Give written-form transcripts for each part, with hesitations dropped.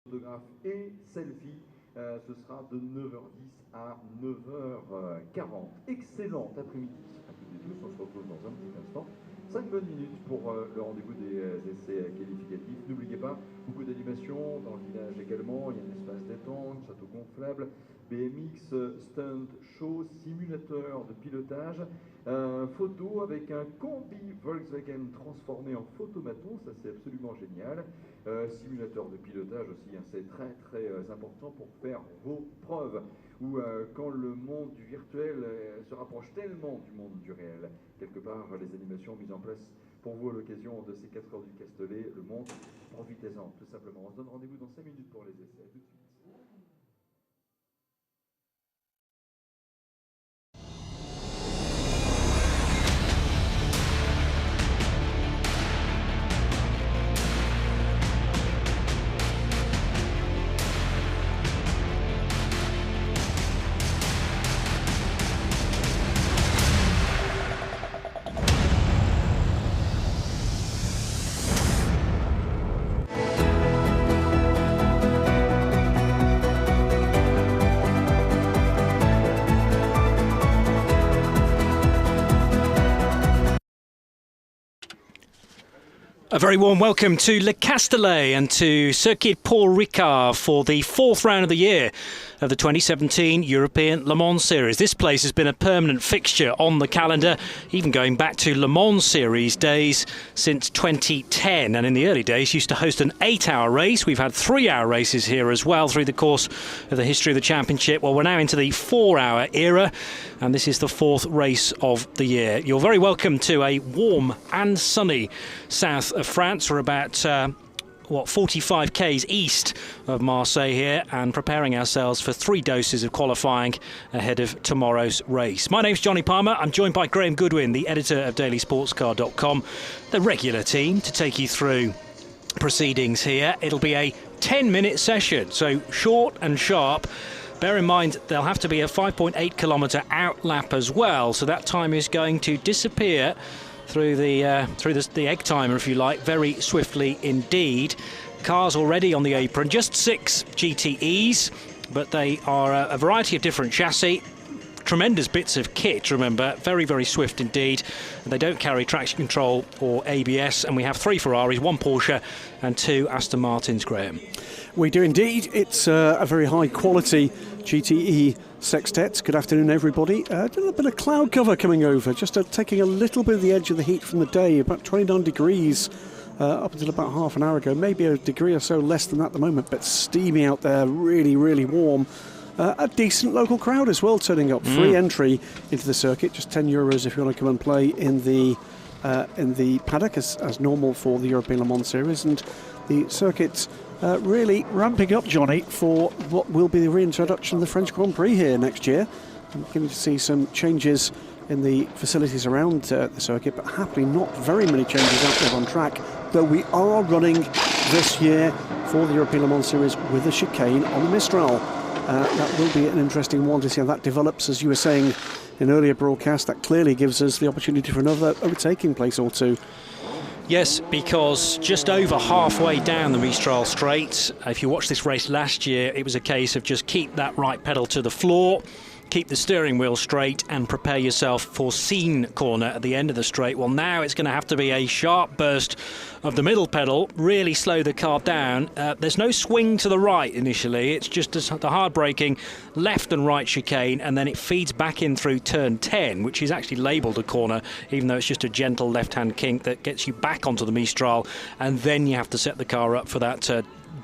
Photographe et selfie, ce sera de 9h10 à 9h40. Excellent après-midi à toutes et tous, on se retrouve dans un petit instant. 5 bonnes minutes pour le rendez-vous des essais qualificatifs. N'oubliez pas, beaucoup d'animation dans le village également. Il y a un espace détente, château gonflable, BMX, stunt, show, simulateur de pilotage, photo avec un combi Volkswagen transformé en photomaton, ça c'est absolument génial. Simulateur de pilotage aussi, hein, c'est très important pour faire vos preuves. Ou quand le monde du virtuel se rapproche tellement du monde du réel. Quelque part, les animations mises en place pour vous à l'occasion de ces 4 heures du Castellet le montrent. Profitez-en, tout simplement. On se donne rendez-vous dans 5 minutes pour les essais. À tout de suite. A very warm welcome to Le Castellet and to Circuit Paul-Ricard for the 4th round of the year of the 2017 European Le Mans Series. This place has been a permanent fixture on the calendar, even going back to Le Mans Series days since 2010. And in the early days used to host an 8-hour race. We've had 3-hour races here as well through the course of the history of the championship. Well, we're now into the 4-hour era, and this is the 4th race of the year. You're very welcome to a warm and sunny south of France. We're about 45 k's east of Marseille here, and preparing ourselves for 3 doses of qualifying ahead of tomorrow's race. My name's Johnny Palmer. I'm joined by Graham Goodwin, the editor of dailysportscar.com, the regular team to take you through proceedings here. It'll be a 10-minute session, so short and sharp. Bear in mind there'll have to be a 5.8 kilometre out lap as well, so that time is going to disappear through the egg timer, if you like, very swiftly indeed. Cars already on the apron, just 6 GTEs, but they are a variety of different chassis. Tremendous bits of kit, remember, very swift indeed. They don't carry traction control or ABS, and we have 3 Ferraris, 1 Porsche and 2 Aston Martins, Graham. We do indeed. It's a very high quality GTE sextet. Good afternoon, everybody. A little bit of cloud cover coming over, just taking a little bit of the edge of the heat from the day, about 29 degrees up until about half an hour ago, maybe a degree or so less than that at the moment, but steamy out there, really warm. A decent local crowd as well turning up. Free entry into the circuit, just €10 if you want to come and play in the paddock as normal for the European Le Mans Series. And the circuit really ramping up, Johnny, for what will be the reintroduction of the French Grand Prix here next year. I'm beginning to see some changes in the facilities around the circuit, but happily not very many changes out there on track, though we are running this year for the European Le Mans Series with a chicane on the Mistral. That will be an interesting one to see how that develops. As you were saying in earlier broadcasts, that clearly gives us the opportunity for another overtaking place or two. Yes, because just over halfway down the Mistral Straight, if you watched this race last year, it was a case of just keep that right pedal to the floor, keep the steering wheel straight and prepare yourself for Scene corner at the end of the straight. Well, now it's going to have to be a sharp burst of the middle pedal, really slow the car down. There's no swing to the right initially, it's just the hard braking left and right chicane, and then it feeds back in through turn 10, which is actually labelled a corner, even though it's just a gentle left-hand kink that gets you back onto the Mistral, and then you have to set the car up for that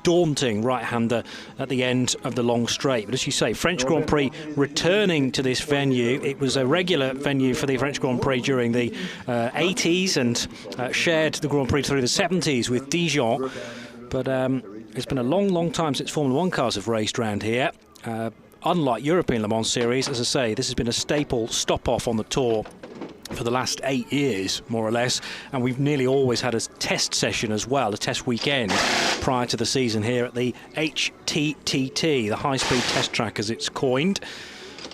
daunting right-hander at the end of the long straight. But as you say, French Grand Prix returning to this venue. It was a regular venue for the French Grand Prix during the 80s and shared the Grand Prix through the 70s with Dijon. But it's been a long time since Formula 1 cars have raced around here. Unlike European Le Mans Series, as I say, this has been a staple stop-off on the Tour for the last 8 years, more or less, and we've nearly always had a test session as well, a test weekend prior to the season here at the HTTT, the high-speed test track as it's coined.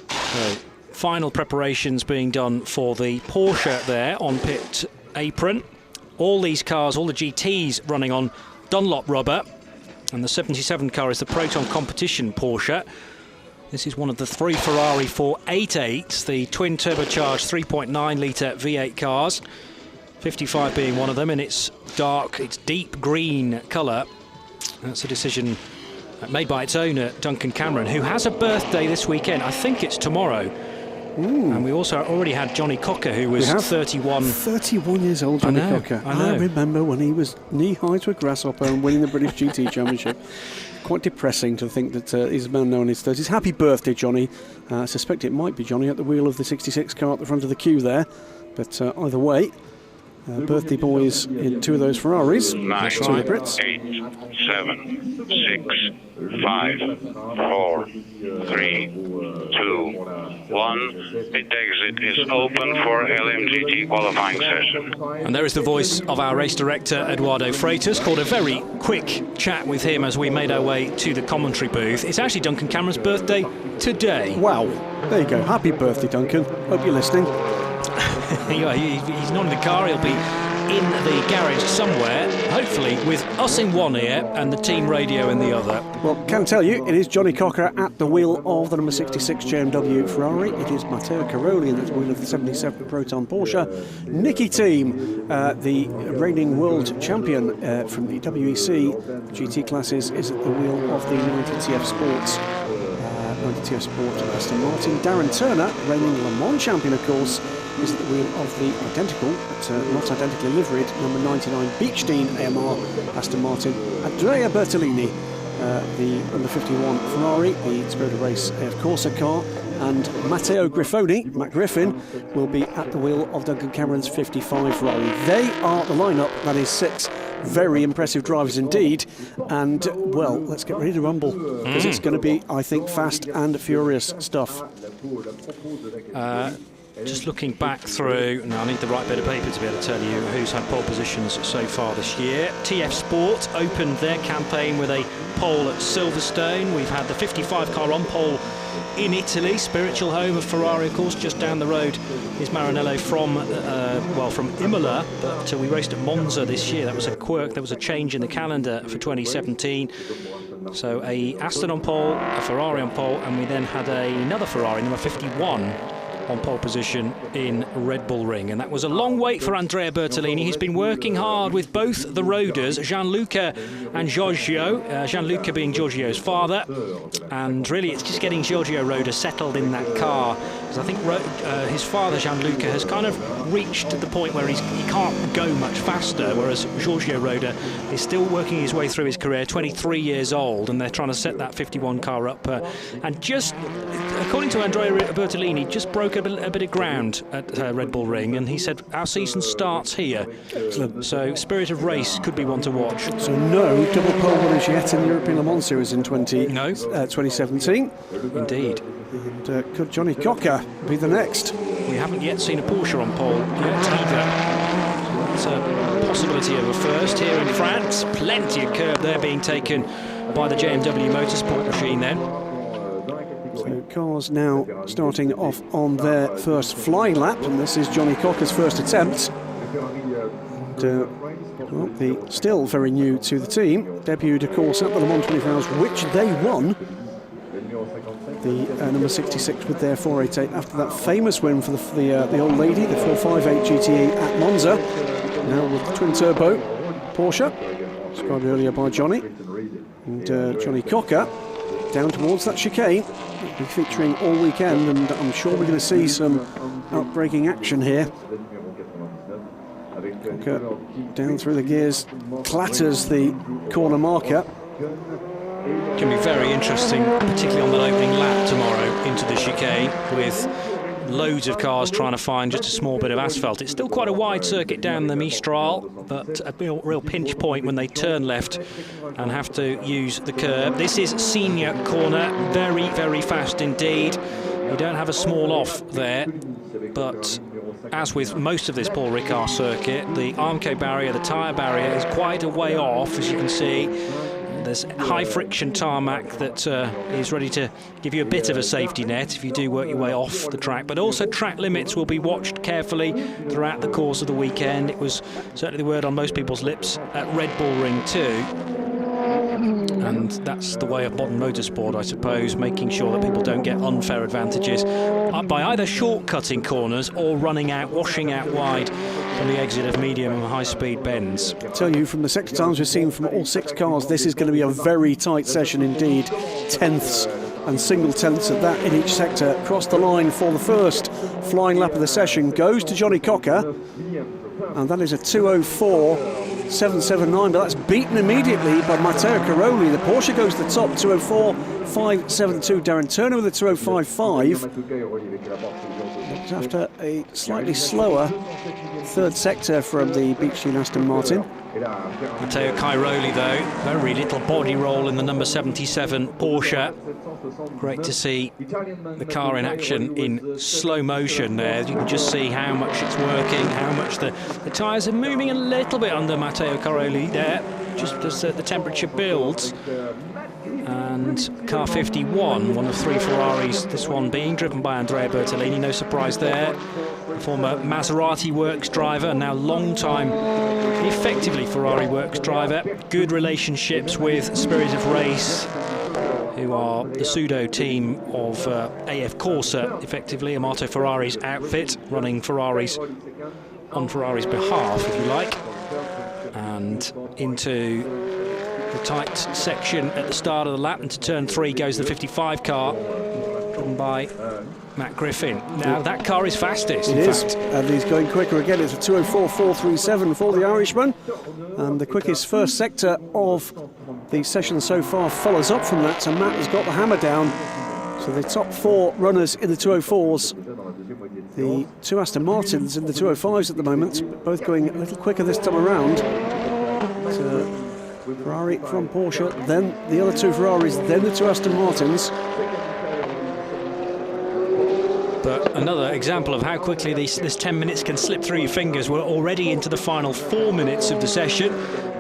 So, final preparations being done for the Porsche there on pit apron. All these cars, all the GTs running on Dunlop rubber. And the 77 car is the Proton Competition Porsche. This is one of the 3 Ferrari 488s, the twin turbocharged 3.9 litre V8 cars. 55 being one of them, and it's dark, it's deep green colour. That's a decision made by its owner, Duncan Cameron, who has a birthday this weekend. I think it's tomorrow. Ooh. And we also already had Johnny Cocker, who was 31. 31 years old, Johnny Cocker. I remember when he was knee-high to a grasshopper and winning the British GT Championship. Quite depressing to think that he's a man now in his 30s. Happy birthday, Johnny. I suspect it might be Johnny at the wheel of the 66 car at the front of the queue there. But either way, birthday boys in 2 of those Ferraris. 9, 8, 7, 6, 5, 4, 3, 2, 1. Pit exit is open for LM GTE qualifying session. And there is the voice of our race director, Eduardo Freitas. Called a very quick chat with him as we made our way to the commentary booth. It's actually Duncan Cameron's birthday today. Wow. There you go. Happy birthday, Duncan. Hope you're listening. He's not in the car, he'll be in the garage somewhere, hopefully with us in one ear and the team radio in the other. Well, can tell you, it is Johnny Cocker at the wheel of the number 66 JMW Ferrari. It is Matteo Caroli at the wheel of the 77 Proton Porsche. Nicky Team, the reigning world champion from the WEC GT classes, is at the wheel of the 90 TF Sports. 90 TF Sport Aston Martin. Darren Turner, reigning Le Mans champion, of course, is at the wheel of the identical, but not identically liveried, number 99 Beechstein AMR Aston Martin. Andrea Bertolini, the number 51 Ferrari, the Spirit of Race AF Corsa car, and Matteo Griffoni, Matt Griffin, will be at the wheel of Duncan Cameron's 55 Ferrari. They are the lineup, that is 6 very impressive drivers indeed, and well, let's get ready to rumble, because it's going to be, I think, fast and furious stuff. Just looking back through, now I need the right bit of paper to be able to tell you who's had pole positions so far this year. TF Sport opened their campaign with a pole at Silverstone. We've had the 55 car on pole in Italy, spiritual home of Ferrari, of course. Just down the road is Maranello from Imola, but we raced at Monza this year. That was a quirk, there was a change in the calendar for 2017. So a Aston on pole, a Ferrari on pole, and we then had another Ferrari, number 51, on pole position in Red Bull Ring. And that was a long wait for Andrea Bertolini. He's been working hard with both the roaders, Gianluca and Giorgio, Gianluca being Giorgio's father, and really it's just getting Giorgio Roder settled in that car, because I think his father Gianluca has kind of reached the point where he can't go much faster, whereas Giorgio Roder is still working his way through his career, 23 years old, and they're trying to set that 51 car up, and just according to Andrea Bertolini, just broke a bit of ground at Red Bull Ring, and he said our season starts here. Excellent. So Spirit of Race could be one to watch. So no double pole winners yet in the European Le Mans Series in 2017. Indeed. And could Johnny Cocker be the next? We haven't yet seen a Porsche on pole yet either. It's a possibility of a first here in France. Plenty of curb there being taken by the JMW Motorsport machine then. So cars now starting off on their first flying lap, and this is Johnny Cocker's first attempt. And, well, still very new to the team, debuted of course at the Le Mans 24 Hours, which they won. The number 66 with their 488 after that famous win for the old lady, the 458 GTE at Monza. Now with the twin turbo Porsche, described earlier by Johnny. And Johnny Cocker down towards that chicane. It'll be featuring all weekend, and I'm sure we're going to see some outbreaking action here. Cocker down through the gears, clatters the corner marker. Can be very interesting, particularly on the opening lap tomorrow into the chicane, with loads of cars trying to find just a small bit of asphalt. It's still quite a wide circuit down the Mistral, but a real pinch point when they turn left and have to use the curb. This is senior corner, very, very fast indeed. You don't have a small off there, but as with most of this Paul-Ricard circuit, the Armco barrier, the tyre barrier is quite a way off, as you can see. There's high friction tarmac that is ready to give you a bit of a safety net if you do work your way off the track, but also track limits will be watched carefully throughout the course of the weekend. It was certainly the word on most people's lips at Red Bull Ring too. And that's the way of modern motorsport, I suppose, making sure that people don't get unfair advantages by either shortcutting corners or running out, washing out wide from the exit of medium and high-speed bends. I tell you, from the sector times we've seen from all 6 cars, this is going to be a very tight session indeed. Tenths and single tenths at that in each sector. Across the line for the first flying lap of the session goes to Johnny Cocker, and that is a 2:04.779, but that's beaten immediately by Matteo Caroli. The Porsche goes to the top, 2:04.572. Darren Turner with a 2:05.5. But after a slightly slower third sector from the Beachley Aston Martin. Matteo Cairoli, though, very little body roll in the number 77 Porsche. Great to see the car in action in slow motion there. You can just see how much it's working, how much the tyres are moving a little bit under Matteo Cairoli there, just as the temperature builds. And car 51, one of 3 Ferraris, this one being driven by Andrea Bertolini, no surprise there. The former Maserati Works driver, and now long-time, effectively Ferrari Works driver. Good relationships with Spirit of Race, who are the pseudo team of AF Corsa, effectively Amato Ferrari's outfit, running Ferraris on Ferrari's behalf, if you like. And into the tight section at the start of the lap, into turn 3 goes the 55 car, driven by Matt Griffin. Now that car is fastest. It is, and he's going quicker again. It's a 2:04.437 for the Irishman, and the quickest first sector of the session so far follows up from that. So Matt has got the hammer down. So the top 4 runners in the 2:04s, the 2 Aston Martins in the 2:05s at the moment, both going a little quicker this time around. So Ferrari from Porsche, then the other 2 Ferraris, then the 2 Aston Martins. But another example of how quickly this 10 minutes can slip through your fingers. We're already into the final 4 minutes of the session.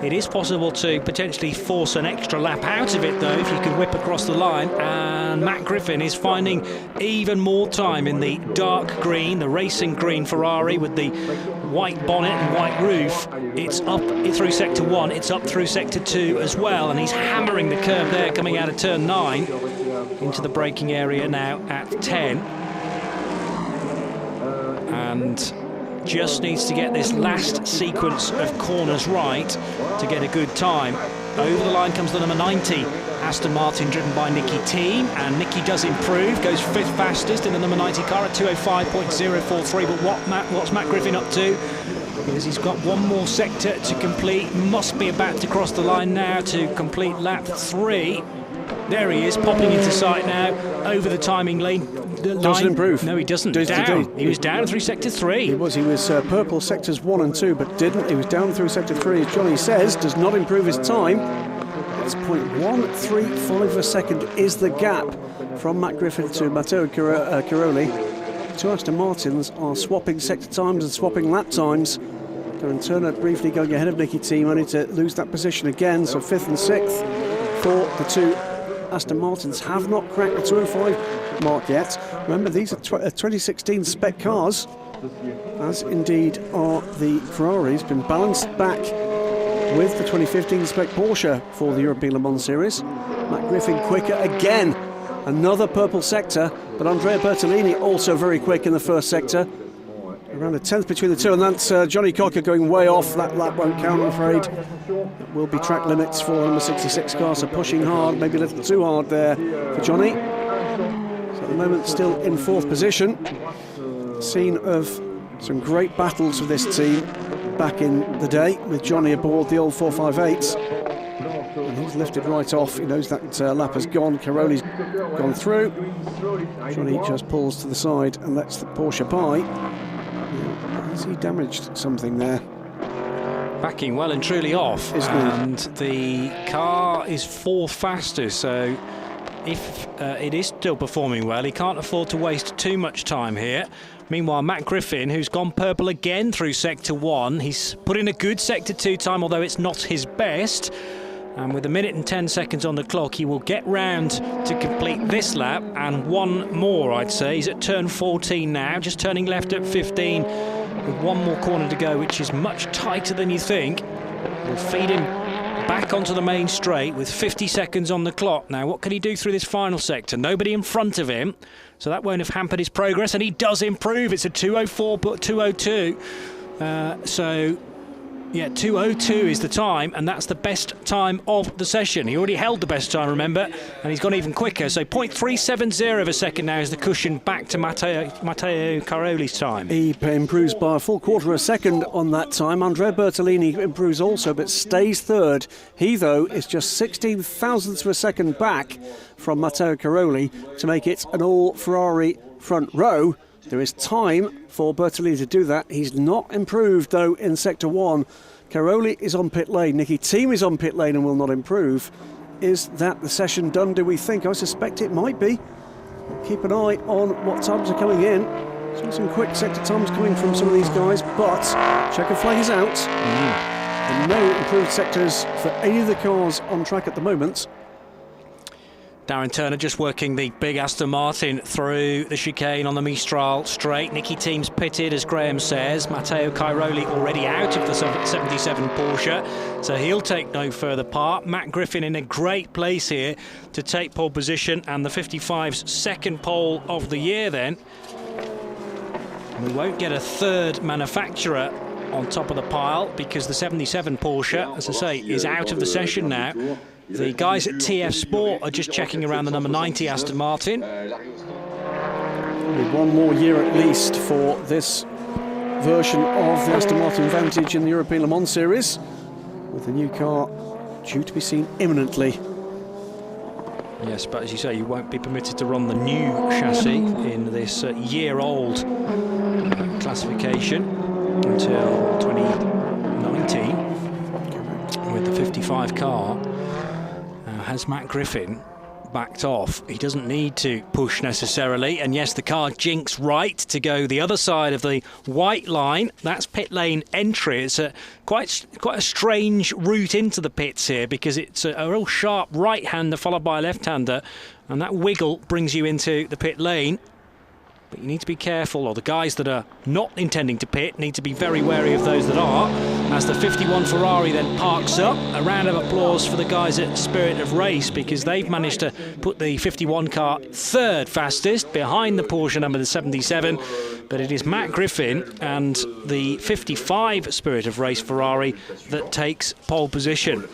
It is possible to potentially force an extra lap out of it, though, if you can whip across the line. And Matt Griffin is finding even more time in the dark green, the racing green Ferrari with the white bonnet and white roof. It's up through sector 1, it's up through sector 2 as well, and he's hammering the curve there coming out of turn 9 into the braking area now at 10. And just needs to get this last sequence of corners right to get a good time. Over the line comes the number 90 Aston Martin, driven by Nicky Team, and Nicky does improve, goes 5th fastest in the number 90 car at 2:05.043. But what's Matt Griffin up to? Because he's got one more sector to complete, must be about to cross the line now to complete lap 3. There he is, popping into sight now, over the timing lane. Doesn't improve. No, he doesn't. Down. He was down through sector 3. He was purple sectors 1 and 2, but didn't. He was down through sector 3, as Johnny says, does not improve his time. It's 0.135 of a second is the gap from Matt Griffin to Matteo Caroli. 2 Aston Martins are swapping sector times and swapping lap times. Darren Turner briefly going ahead of Nicky Team, only to lose that position again, so 5th and 6th for the 2 Aston Martins. Have not cracked the 2:05 mark yet. Remember, these are 2016 spec cars, as indeed are the Ferraris. Been balanced back with the 2015 spec Porsche for the European Le Mans Series. Matt Griffin quicker again. Another purple sector, but Andrea Bertolini also very quick in the first sector. Around a 10th between the 2, and that's Johnny Cocker going way off. That lap won't count, I'm afraid. It will be track limits for the number 66 car, so pushing hard, maybe a little too hard there for Johnny. So at the moment still in 4th position. Scene of some great battles for this team back in the day, with Johnny aboard the old 458s. And he's lifted right off. He knows that lap has gone. Caroli's gone through. Johnny just pulls to the side and lets the Porsche by. Has he damaged something there? Backing well and truly off, and the car is 4th fastest, so if it is still performing well, he can't afford to waste too much time here. Meanwhile, Matt Griffin, who's gone purple again through sector 1, he's put in a good sector 2 time, although it's not his best. And with 1 minute and 10 seconds on the clock, he will get round to complete this lap and one more, I'd say. He's at turn 14 now, just turning left at 15, with one more corner to go, which is much tighter than you think. Will feed him back onto the main straight with 50 seconds on the clock. Now, what can he do through this final sector? Nobody in front of him, so that won't have hampered his progress, and he does improve. It's a 2:04, but 2:02. Yeah, 2:02 is the time, and that's the best time of the session. He already held the best time, remember, and he's gone even quicker. So 0.370 of a second now is the cushion back to Matteo Caroli's time. He improves by a full quarter of a second on that time. Andrea Bertolini improves also, but stays third. He, though, is just 16 thousandths of a second back from Matteo Caroli to make it an all-Ferrari front row. There is time for Bertolini to do that. He's not improved, though, in Sector 1. Caroli is on pit lane. Niki Thiem is on pit lane and will not improve. Is that the session done, do we think? I suspect it might be. Keep an eye on what times are coming in. Some quick sector times coming from some of these guys, but checker flag is out. And no improved sectors for any of the cars on track at the moment. Darren Turner just working the big Aston Martin through the chicane on the Mistral straight. Niki Thiem's pitted, as Graham says. Matteo Caroli already out of the 77 Porsche, so he'll take no further part. Matt Griffin in a great place here to take pole position, and the 55's second pole of the year then. We won't get a third manufacturer on top of the pile because the 77 Porsche, as I say, is out of the session now. The guys at TF Sport are just checking around the number 90 Aston Martin. One more year at least for this version of the Aston Martin Vantage in the European Le Mans Series, with the new car due to be seen imminently. Yes, but as you say, you won't be permitted to run the new chassis in this year-old classification until 2019 with the 55 car. Has Matt Griffin backed off? He doesn't need to push necessarily, and yes, the car jinks right to go the other side of the white line. That's pit lane entry. It's quite a strange route into the pits here because it's a real sharp right-hander followed by a left-hander, and that wiggle brings you into the pit lane. But you need to be careful, or the guys that are not intending to pit need to be very wary of those that are, as the 51 Ferrari then parks up. A round of applause for the guys at Spirit of Race, because they've managed to put the 51 car third fastest behind the Porsche number 77. But it is Matt Griffin and the 55 Spirit of Race Ferrari that takes pole position.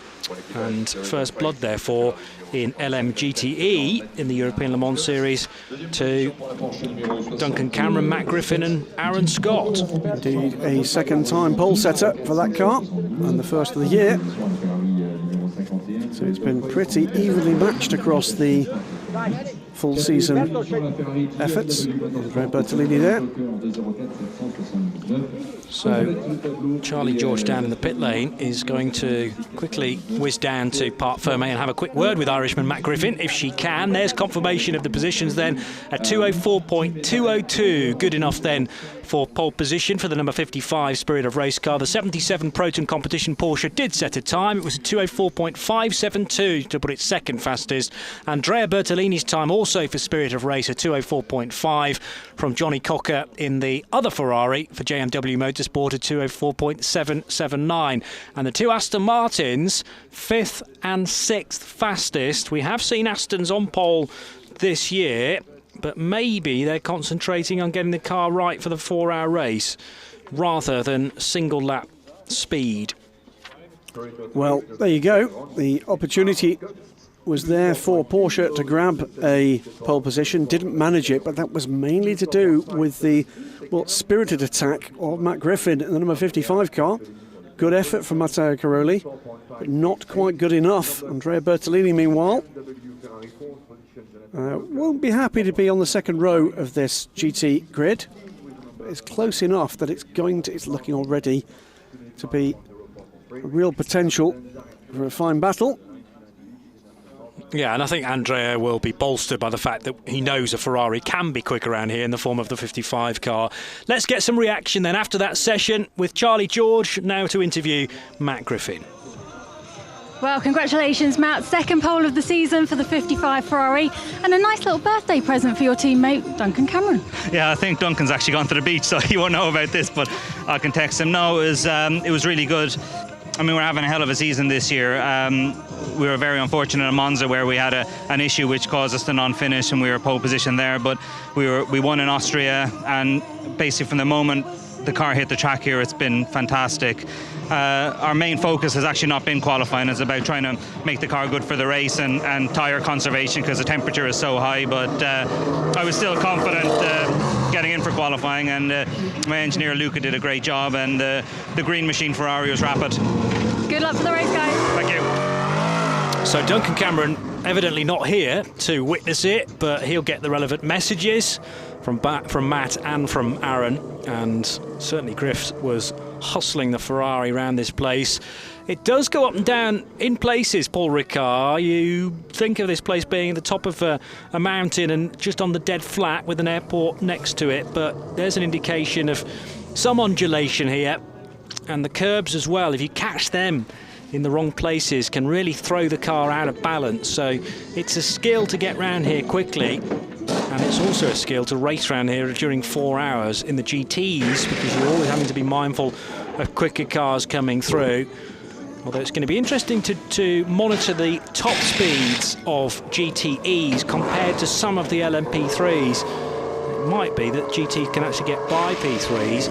And first blood, therefore, in LM GTE in the European Le Mans Series to Duncan Cameron, Matt Griffin and Aaron Scott. Indeed, a second-time pole setter for that car, and the first of the year. So it's been pretty evenly matched across the full season efforts. Andrea Bertolini there. So Charlie George down in the pit lane is going to quickly whiz down to Parc Fermé and have a quick word with Irishman Matt Griffin, if she can. There's confirmation of the positions then at 2:04.202. Good enough then for pole position for the number 55 Spirit of Race car. The 77 Proton Competition Porsche did set a time. It was a 2:04.572 to put it second fastest. Andrea Bertolini's time also for Spirit of Race, a 2:04.5 from Johnny Cocker in the other Ferrari for JMW Motorsport, a 2:04.779. And the two Aston Martins, 5th and 6th fastest. We have seen Astons on pole this year, but maybe they're concentrating on getting the car right for the 4-hour race rather than single lap speed. Well, there you go. The opportunity was there for Porsche to grab a pole position, didn't manage it, but that was mainly to do with the spirited attack of Matt Griffin in the number 55 car. Good effort from Matteo Caroli, but not quite good enough. Andrea Bertolini, meanwhile, won't be happy to be on the second row of this GT grid, but it's close enough that it's looking already to be a real potential for a fine battle. Yeah, and I think Andrea will be bolstered by the fact that he knows a Ferrari can be quick around here in the form of the 55 car. Let's get some reaction then after that session with Charlie George, now to interview Matt Griffin. Well, congratulations, Matt. Second pole of the season for the 55 Ferrari, and a nice little birthday present for your teammate, Duncan Cameron. Yeah, I think Duncan's actually gone to the beach, so he won't know about this, but I can text him. No, it was really good. I mean, we're having a hell of a season this year. We were very unfortunate in Monza where we had an issue which caused us to non-finish, and we were pole position there. But we won in Austria, and basically from the moment the car hit the track here, it's been fantastic. Our main focus has actually not been qualifying. It's about trying to make the car good for the race and tyre conservation because the temperature is so high. But I was still confident getting in for qualifying, and my engineer Luca did a great job, and the green machine Ferrari was rapid. Good luck for the race, guys. Thank you. So Duncan Cameron evidently not here to witness it, but he'll get the relevant messages from Matt and from Aaron, and certainly Griff was hustling the Ferrari around this place. It does go up and down in places, Paul-Ricard. You think of this place being at the top of a mountain and just on the dead flat with an airport next to it, but there's an indication of some undulation here, and the curbs as well, if you catch them in the wrong places, can really throw the car out of balance. So it's a skill to get round here quickly, and it's also a skill to race around here during 4 hours in the GTs, because you're always having to be mindful of quicker cars coming through. Although it's going to be interesting to monitor the top speeds of GTEs compared to some of the LMP3s. It might be that GT can actually get by P3s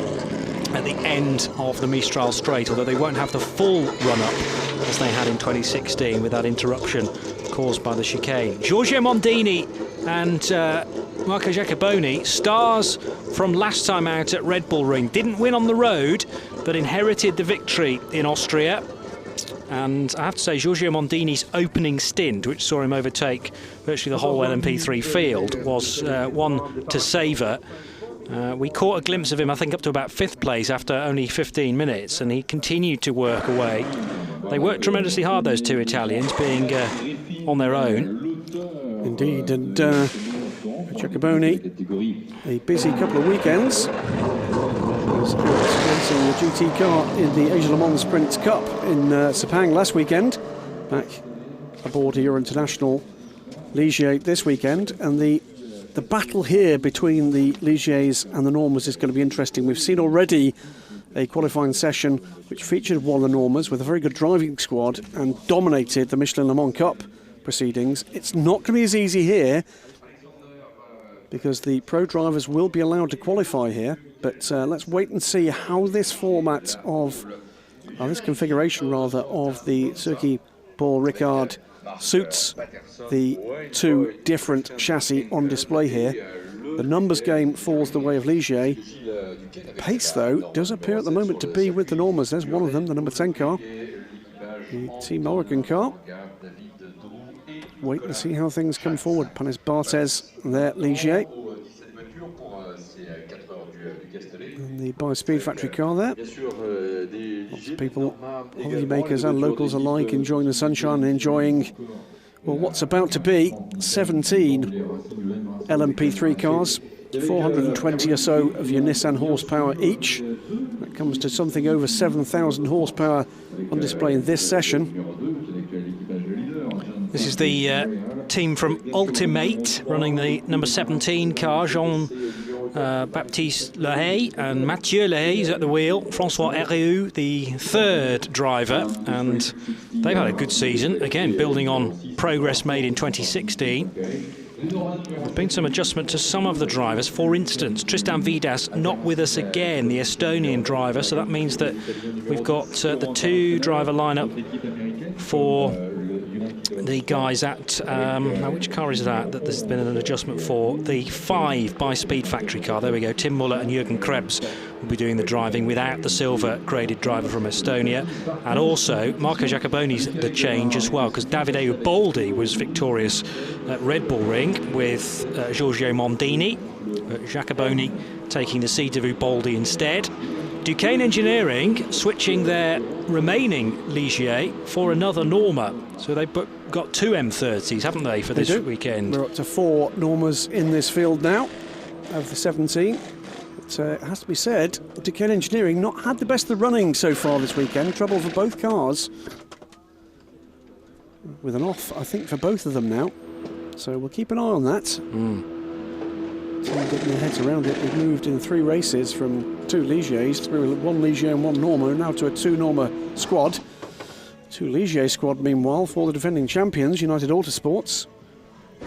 at the end of the Mistral Straight, although they won't have the full run-up as they had in 2016 with that interruption caused by the chicane. Giorgio Mondini and Marco Giacoboni, stars from last time out at Red Bull Ring. Didn't win on the road, but inherited the victory in Austria. And I have to say, Giorgio Mondini's opening stint, which saw him overtake virtually the whole LMP3 field, was one to savour. We caught a glimpse of him, I think, up to about 5th place after only 15 minutes, and he continued to work away. They worked tremendously hard, those two Italians, being on their own. Indeed, and Giacoboni, a busy couple of weekends. He was racing the GT car in the Asia Le Mans Sprint Cup in Sepang last weekend, back aboard Euro International Ligier this weekend, and the battle here between the Ligiers and the Normas is going to be interesting. We've seen already a qualifying session which featured one of the Normas with a very good driving squad and dominated the Michelin Le Mans Cup proceedings. It's not going to be as easy here because the pro drivers will be allowed to qualify here, but let's wait and see how this format of this configuration rather of the Circuit Paul-Ricard suits the two different chassis on display here. The numbers game falls the way of Ligier. Pace, though, does appear at the moment to be with the Normas. There's one of them, the number 10 car, the Team Morgan car. Wait to see how things come forward. Panis Barthez there, Ligier. And the Bi-Speed Factory car there. Lots of people, holidaymakers and locals alike, enjoying the sunshine and enjoying, well, what's about to be 17 LMP3 cars, 420 or so of your Nissan horsepower each. That comes to something over 7,000 horsepower on display in this session. This is the team from Ultimate running the number 17 car, Jean-Baptiste Lehay and Mathieu Lehay is at the wheel, François Herriou, the third driver, and they've had a good season, again building on progress made in 2016. There's been some adjustment to some of the drivers. For instance, Tristan Vidas not with us again, the Estonian driver, so that means that we've got the two driver lineup for the guys at, now which car is that there's been an adjustment for? The 5 Bi-Speed Factory car. There we go. Tim Muller and Jürgen Krebs will be doing the driving without the silver graded driver from Estonia. And also Marco Giacoboni's the change as well, because Davide Uboldi was victorious at Red Bull Ring with Giorgio Mondini. Giacoboni taking the seat of Uboldi instead. Duquesne Engineering switching their remaining Ligier for another Norma. So they've got 2 M30s, haven't they, for this weekend? We're up to 4 Normas in this field now of the 17. But it has to be said, Duquesne Engineering not had the best of the running so far this weekend. Trouble for both cars. With an off, I think, for both of them now. So we'll keep an eye on that. team getting their heads around it. We've moved in 3 races from 2 Ligiers through 1 Ligier and 1 Norma, now to a 2 Norma squad. 2 Ligier squad, meanwhile, for the defending champions, United Autosports.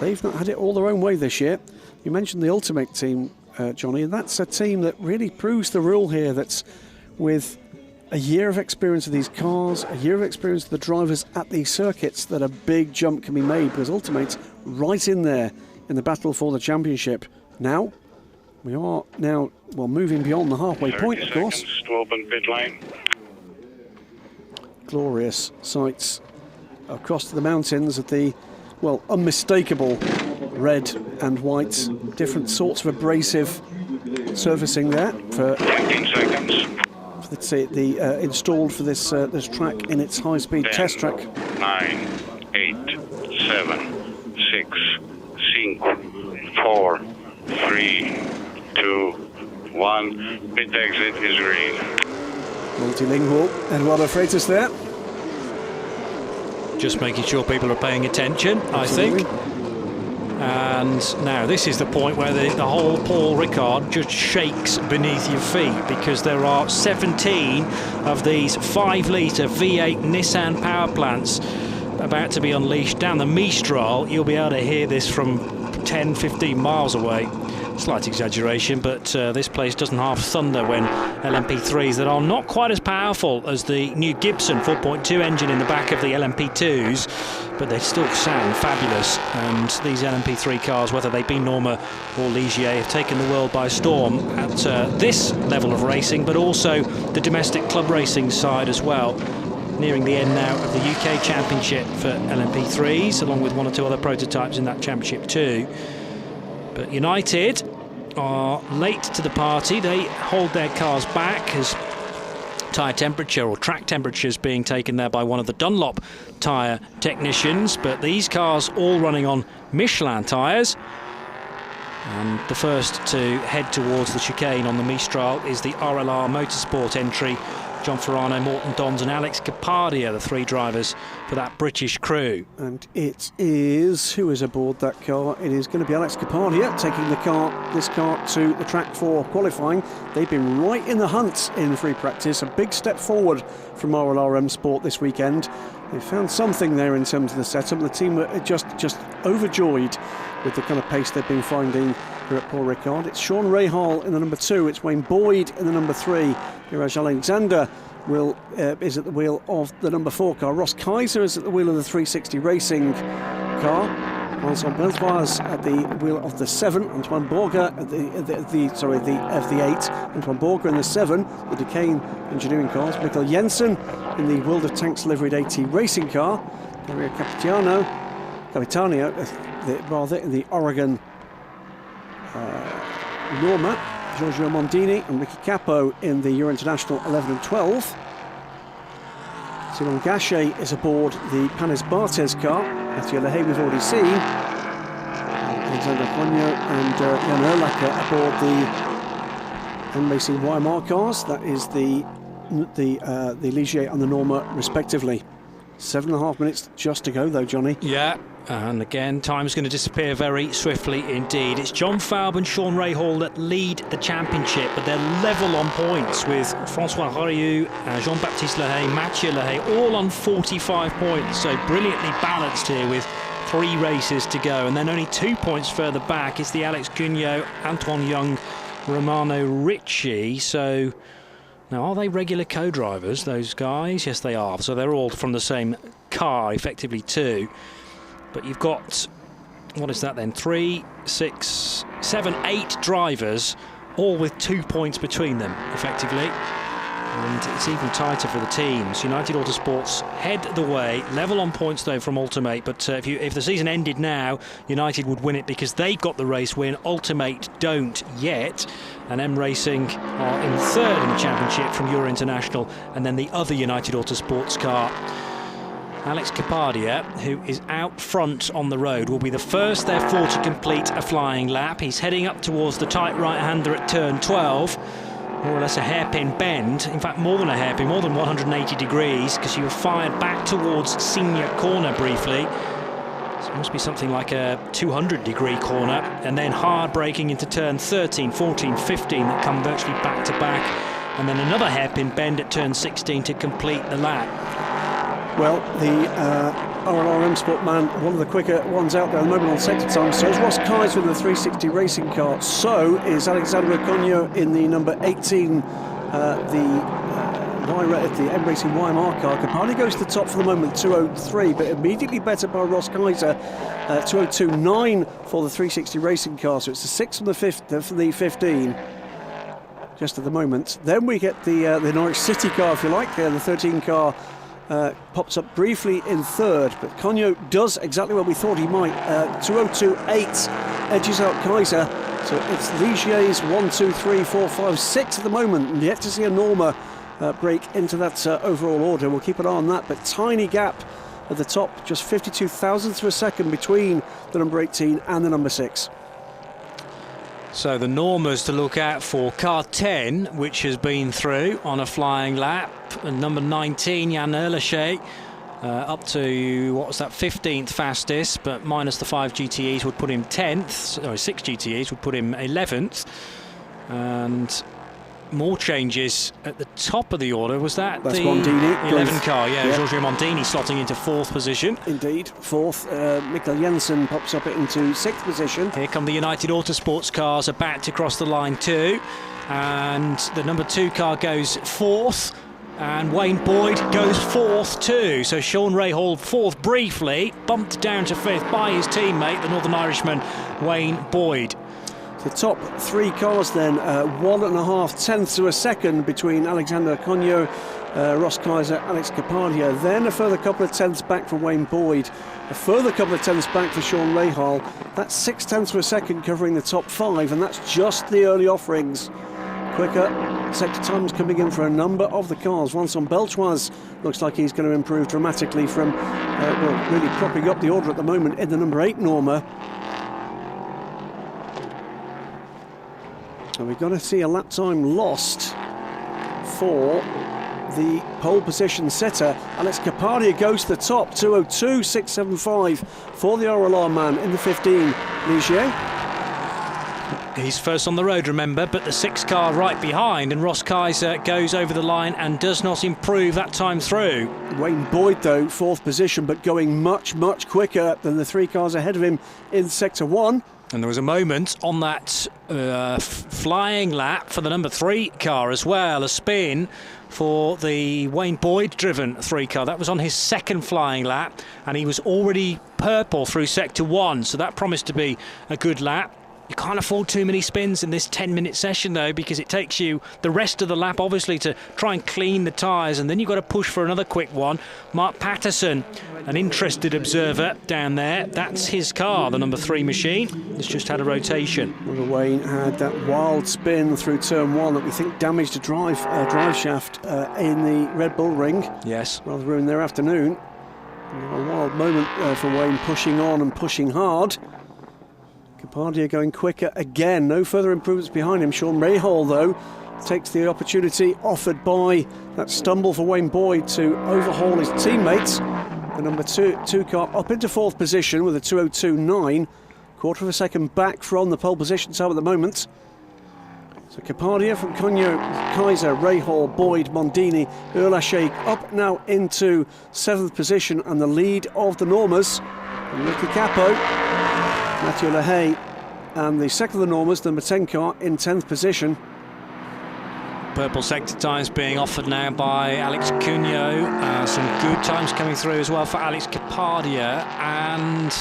They've not had it all their own way this year. You mentioned the Ultimate team, Johnny, and that's a team that really proves the rule here. That's with a year of experience of these cars, a year of experience of the drivers at these circuits, that a big jump can be made, because Ultimate's right in there in the battle for the championship. Now, we are moving beyond the halfway point, of course. To open pit lane. Glorious sights across to the mountains of the, well, unmistakable red and white, different sorts of abrasive surfacing there for 15 seconds. let's say installed for this this track in its high-speed 10, test track. 9, 8, 7, 6, 5, 4, 3, 2, 1. Pit exit is green. Multilingual Eduardo Freitas there. Just making sure people are paying attention, Absolutely. I think. And now this is the point where the whole Paul-Ricard just shakes beneath your feet, because there are 17 of these 5-litre V8 Nissan power plants about to be unleashed down the Mistral. You'll be able to hear this from 10-15 miles away. Slight exaggeration, but this place doesn't half thunder when LMP3s that are not quite as powerful as the new Gibson 4.2 engine in the back of the LMP2s, but they still sound fabulous. And these LMP3 cars, whether they be Norma or Ligier, have taken the world by storm at this level of racing, but also the domestic club racing side as well. Nearing the end now of the UK Championship for LMP3s, along with 1 or 2 other prototypes in that championship too. But United are late to the party. They hold their cars back as tyre temperature or track temperature is being taken there by one of the Dunlop tyre technicians. But these cars all running on Michelin tyres. And the first to head towards the chicane on the Mistral is the RLR Motorsport entry. John Ferrano, Morton Dons and Alex Capardia, the 3 drivers for that British crew. And it is, who is aboard that car? It is going to be Alex Capardia taking this car to the track for qualifying. They've been right in the hunt in free practice. A big step forward from RLRM Sport this weekend. They found something there in terms of the setup. The team were just overjoyed with the kind of pace they've been finding here at Paul-Ricard. It's Sean Rahal in the number 2. It's Wayne Boyd in the number 3. Iraj Alexander is at the wheel of the number 4 car. Ross Kaiser is at the wheel of the 360 Racing car. Vincent Belvoise at the wheel of the 7. Antoine Borger at the 8. Antoine Borger in the 7. The Duquesne engineering cars. Mikkel Jensen in the World of Tanks liveried AT racing car. Dario Capitanio in the Oregon Norma. Giorgio Mondini and Ricky Capo in the Euro International 11 and 12. Simon Gachet is aboard the Panis Barthez car. Mathieu Lehay we've already seen. Alexander Cogno and Jan Urlacher aboard the M-Racing Weimar cars. That is the Ligier and the Norma respectively. 7.5 minutes just to go though, Johnny. Yeah. And again, time's going to disappear very swiftly indeed. It's John Falb and Sean Rahal that lead the championship, but they're level on points with François Hariou, Jean-Baptiste Lehay, Mathieu Lehay, all on 45 points. So brilliantly balanced here with 3 races to go. And then only 2 points further back is the Alex Cugnot, Antoine Young, Romano Ricci. So now, are they regular co-drivers, those guys? Yes, they are. So they're all from the same car, effectively too. But you've got, what is that then, 3, 6, 7, 8 drivers, all with 2 points between them, effectively. And it's even tighter for the teams. United Autosports head the way, level on points though from Ultimate, but if the season ended now, United would win it because they've got the race win. Ultimate don't yet. And M Racing are in 3rd in the championship from Euro International, and then the other United Autosports car, Alex Capardia, who is out front on the road, will be the first therefore to complete a flying lap. He's heading up towards the tight right-hander at turn 12, more or less a hairpin bend, in fact more than a hairpin, more than 180 degrees, because you were fired back towards Senior Corner briefly. So it must be something like a 200-degree corner, and then hard braking into turn 13, 14, 15 that come virtually back to back, and then another hairpin bend at turn 16 to complete the lap. Well, the RLR M Sport man, one of the quicker ones out there at the moment on sector time. So is Ross Kaiser in the 360 racing car. So is Alexandre Cognaud in the number 18, the M Racing YMR car. Capaldi goes to the top for the moment, 2:03, but immediately better by Ross Kaiser, 2:02.9 for the 360 racing car. So it's the 6th from the 15. Just at the moment. Then we get the Norwich City car, if you like. The 13 car pops up briefly in third, but Cognaud does exactly what we thought he might. 2:02.8 edges out Kaiser. So it's Ligier's 1, 2, 3, 4, 5, 6 at the moment, and yet to see a Norma break into that overall order. We'll keep an eye on that, but tiny gap at the top, just 52 thousandths of a second between the number 18 and the number 6. So the Normas to look out for: car 10, which has been through on a flying lap, and number 19, Jan Erlechet, up to, what was that, 15th fastest, but minus the 5 GTEs would put him 10th, sorry, 6 GTEs would put him 11th, and more changes at the top of the order. Was that that's the Mondini, 11 car? Yeah, Giorgio Mondini slotting into 4th position. Indeed, 4th. Mikkel Jensen pops up into 6th position. Here come the United Autosports cars, about to cross the line too, and the number 2 car goes 4th, and Wayne Boyd goes 4th too. So Sean Rahal 4th briefly, bumped down to 5th by his teammate, the Northern Irishman Wayne Boyd. The top 3 cars then, 1.5 tenths of a second between Alexander Cognaud, Ross Kaiser, Alex Kapadia. Then a further couple of tenths back for Wayne Boyd, a further couple of tenths back for Sean Rahal. That's 6 tenths of a second covering the top 5, and that's just the early offerings. Quicker sector times coming in for a number of the cars. Vincent Belchoise looks like he's going to improve dramatically from, really propping up the order at the moment in the number 8 Norma. So we're going to see a lap time lost for the pole position setter. Alex Kapadia goes to the top, 2:02.675 for the RLR man in the 15, Ligier. He's first on the road, remember, but the 6 car right behind, and Ross Kaiser goes over the line and does not improve that time through. Wayne Boyd, though, 4th position, but going much, much quicker than the 3 cars ahead of him in Sector 1. And there was a moment on that flying lap for the number 3 car as well, a spin for the Wayne Boyd driven 3 car. That was on his 2nd flying lap, and he was already purple through Sector 1, so that promised to be a good lap. You can't afford too many spins in this 10-minute session, though, because it takes you the rest of the lap, obviously, to try and clean the tyres, and then you've got to push for another quick one. Mark Patterson, an interested observer down there. That's his car, the number 3 machine. It's just had a rotation. Well, Wayne had that wild spin through turn 1 that we think damaged a drive shaft in the Red Bull ring. Yes. Rather ruined their afternoon. A wild moment for Wayne, pushing on and pushing hard. Kapadia going quicker again, no further improvements behind him. Sean Rahal, though, takes the opportunity offered by that stumble for Wayne Boyd to overhaul his teammates. The number 2 car up into 4th position with a 2:02.9, quarter of a second back from the pole position time at the moment. So Kapadia from Cognaud, Kaiser, Rahal, Boyd, Mondini, Erlechet up now into 7th position, and the lead of the Normas, and Ricky Capo, Mathieu Lehay, and the 2nd of the Normas, the number 10 car, in 10th position. Purple sector times being offered now by Alex Cugno. Some good times coming through as well for Alex Kapadia, and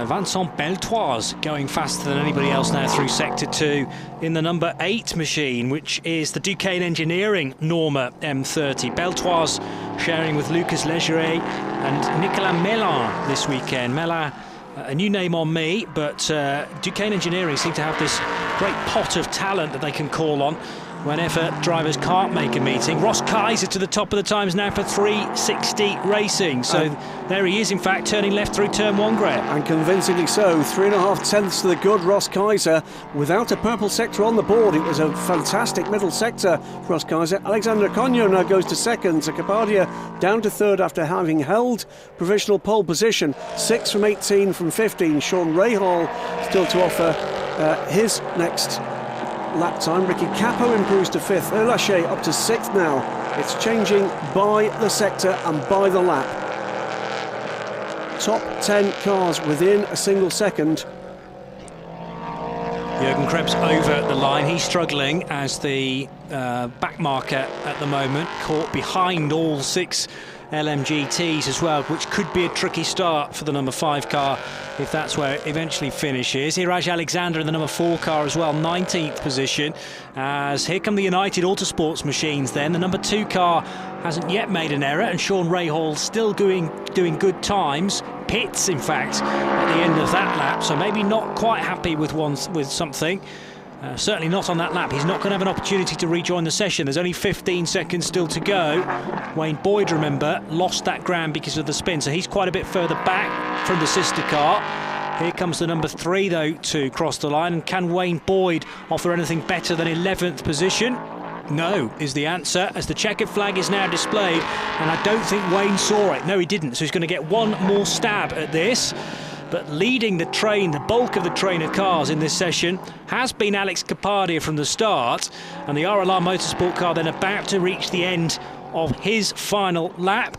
Vincent Belchoise going faster than anybody else now through Sector 2 in the number 8 machine, which is the Duquesne Engineering Norma M30. Belchoise sharing with Lucas Legeret and Nicolas Mellin this weekend. Mellin, a new name on me, but Duquesne Engineering seem to have this great pot of talent that they can call on whenever drivers can't make a meeting. Ross Kaiser to the top of the times now for 3:60 racing. So there he is, in fact, turning left through turn 1, Graham. And convincingly so. 3.5 tenths to the good Ross Kaiser without a purple sector on the board. It was a fantastic middle sector for Ross Kaiser. Alexander Cogno now goes to second. So Kapadia down to third after having held provisional pole position. 6 from 18 from 15. Sean Rahal still to offer his next lap time. Ricky Capo improves to 5th. Lachey up to 6th now. It's changing by the sector and by the lap. Top 10 cars within a single second. Jürgen Krebs over the line. He's struggling as the back marker at the moment, caught behind all 6 LM GTEs as well, which could be a tricky start for the number 5 car if that's where it eventually finishes. Iraj Alexander in the number 4 car as well, 19th position, as here come the United Autosports machines then. The number 2 car hasn't yet made an error, and Sean Rahal still doing good times. Pits, in fact, at the end of that lap, so maybe not quite happy with something. Certainly not on that lap. He's not going to have an opportunity to rejoin the session. There's only 15 seconds still to go. Wayne Boyd, remember, lost that ground because of the spin, so he's quite a bit further back from the sister car. Here comes the number 3, though, to cross the line. And can Wayne Boyd offer anything better than 11th position? No, is the answer, as the checkered flag is now displayed, and I don't think Wayne saw it. No, he didn't, so he's going to get one more stab at this. But leading the train, the bulk of the train of cars in this session, has been Alex Kapadia from the start, and the RLR Motorsport car then about to reach the end of his final lap.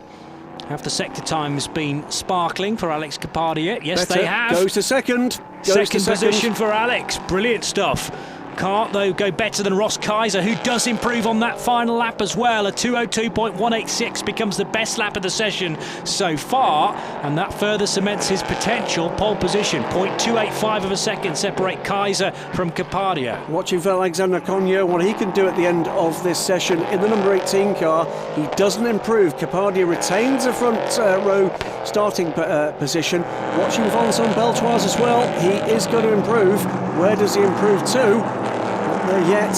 Have the sector times been sparkling for Alex Kapadia? Yes, Better. They have. Goes to second. Second position for Alex. Brilliant stuff. Can't, though, go better than Ross Kaiser, who does improve on that final lap as well. A 2:02.186 becomes the best lap of the session so far, and that further cements his potential pole position. 0.285 of a second separate Kaiser from Kapadia. Watching for Alexander Cogno, what he can do at the end of this session in the number 18 car. He doesn't improve. Kapadia retains a front row starting position. Watching Vincent Beltoise as well. He is going to improve. Where does he improve to? Not there yet.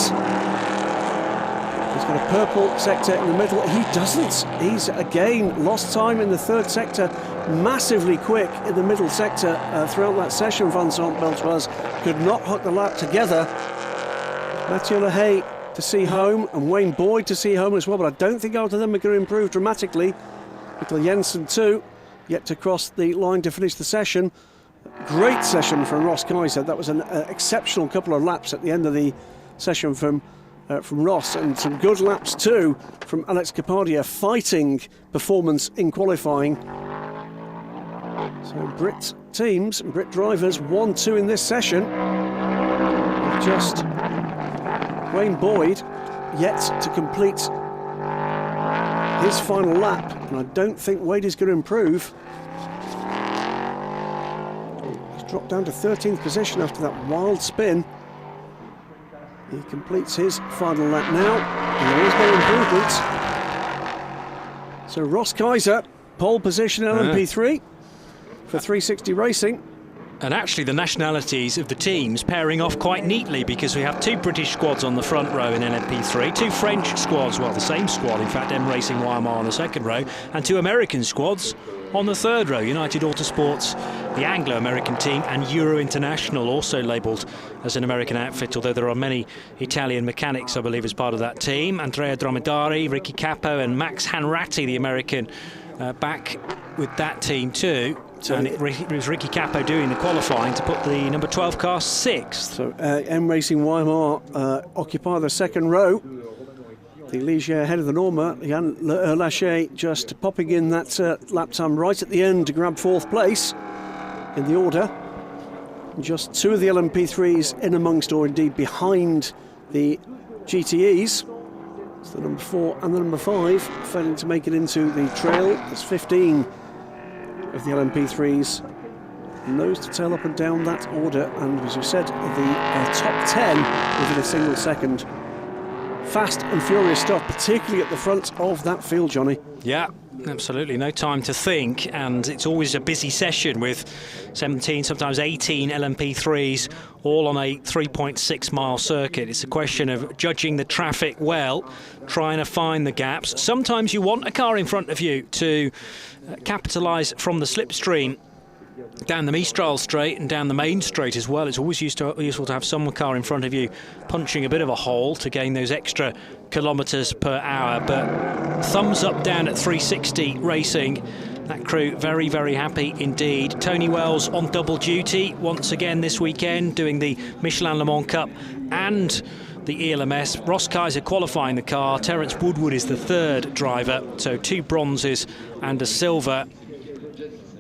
He's got a purple sector in the middle. He doesn't. He's again lost time in the 3rd sector. Massively quick in the middle sector throughout that session. Vincent Beltoise could not hook the lap together. Mathieu Lehay to see home, and Wayne Boyd to see home as well, but I don't think either of them are going to improve dramatically. Mikkel Jensen too, yet to cross the line to finish the session. Great session from Ross Kaiser. That was an exceptional couple of laps at the end of the session from Ross, and some good laps too from Alex Kapadia. Fighting performance in qualifying. So Brit teams and Brit drivers 1-2 in this session. Just Wayne Boyd yet to complete his final lap, and I don't think Wade is going to improve. Dropped down to 13th position after that wild spin. He completes his final lap now, and there is no improvement. So Ross Kaiser, pole position LMP3 for 360 Racing. And actually the nationalities of the teams pairing off quite neatly, because we have 2 British squads on the front row in LMP3, 2 French squads, well, the same squad, in fact, M Racing Weimar on the 2nd row, and 2 American squads on the 3rd row. United Autosports, the Anglo-American team, and Euro International, also labelled as an American outfit, although there are many Italian mechanics, I believe, as part of that team. Andrea Dromedari, Ricky Capo and Max Hanratti, the American, back with that team too. So and it was Ricky Capo doing the qualifying to put the number 12 car 6th. So M Racing Weimar occupy the 2nd row. The Ligier ahead of the Norma. Jan Lachey just popping in that lap time right at the end to grab 4th place in the order. Just 2 of the LMP3s in amongst, or indeed behind, the GTEs. It's the number 4 and the number 5 failing to make it into the trail. There's 15 of the LMP3s nose to tail up and down that order, and as we said, the top 10 within a single second. Fast and furious stuff, particularly at the front of that field, Johnny. Yeah, Absolutely, no time to think, and it's always a busy session with 17, sometimes 18 LMP3s, all on a 3.6 mile circuit. It's a question of judging the traffic well, trying to find the gaps. Sometimes you want a car in front of you to capitalise from the slipstream down the Mistral straight and down the main straight as well. It's always useful to have some car in front of you punching a bit of a hole to gain those extra kilometres per hour. But thumbs up down at 360 Racing. That crew very, very happy indeed. Tony Wells on double duty once again this weekend, doing the Michelin Le Mans Cup and the ELMS. Ross Kaiser qualifying the car. Terence Woodward is the third driver, so 2 bronzes and a silver.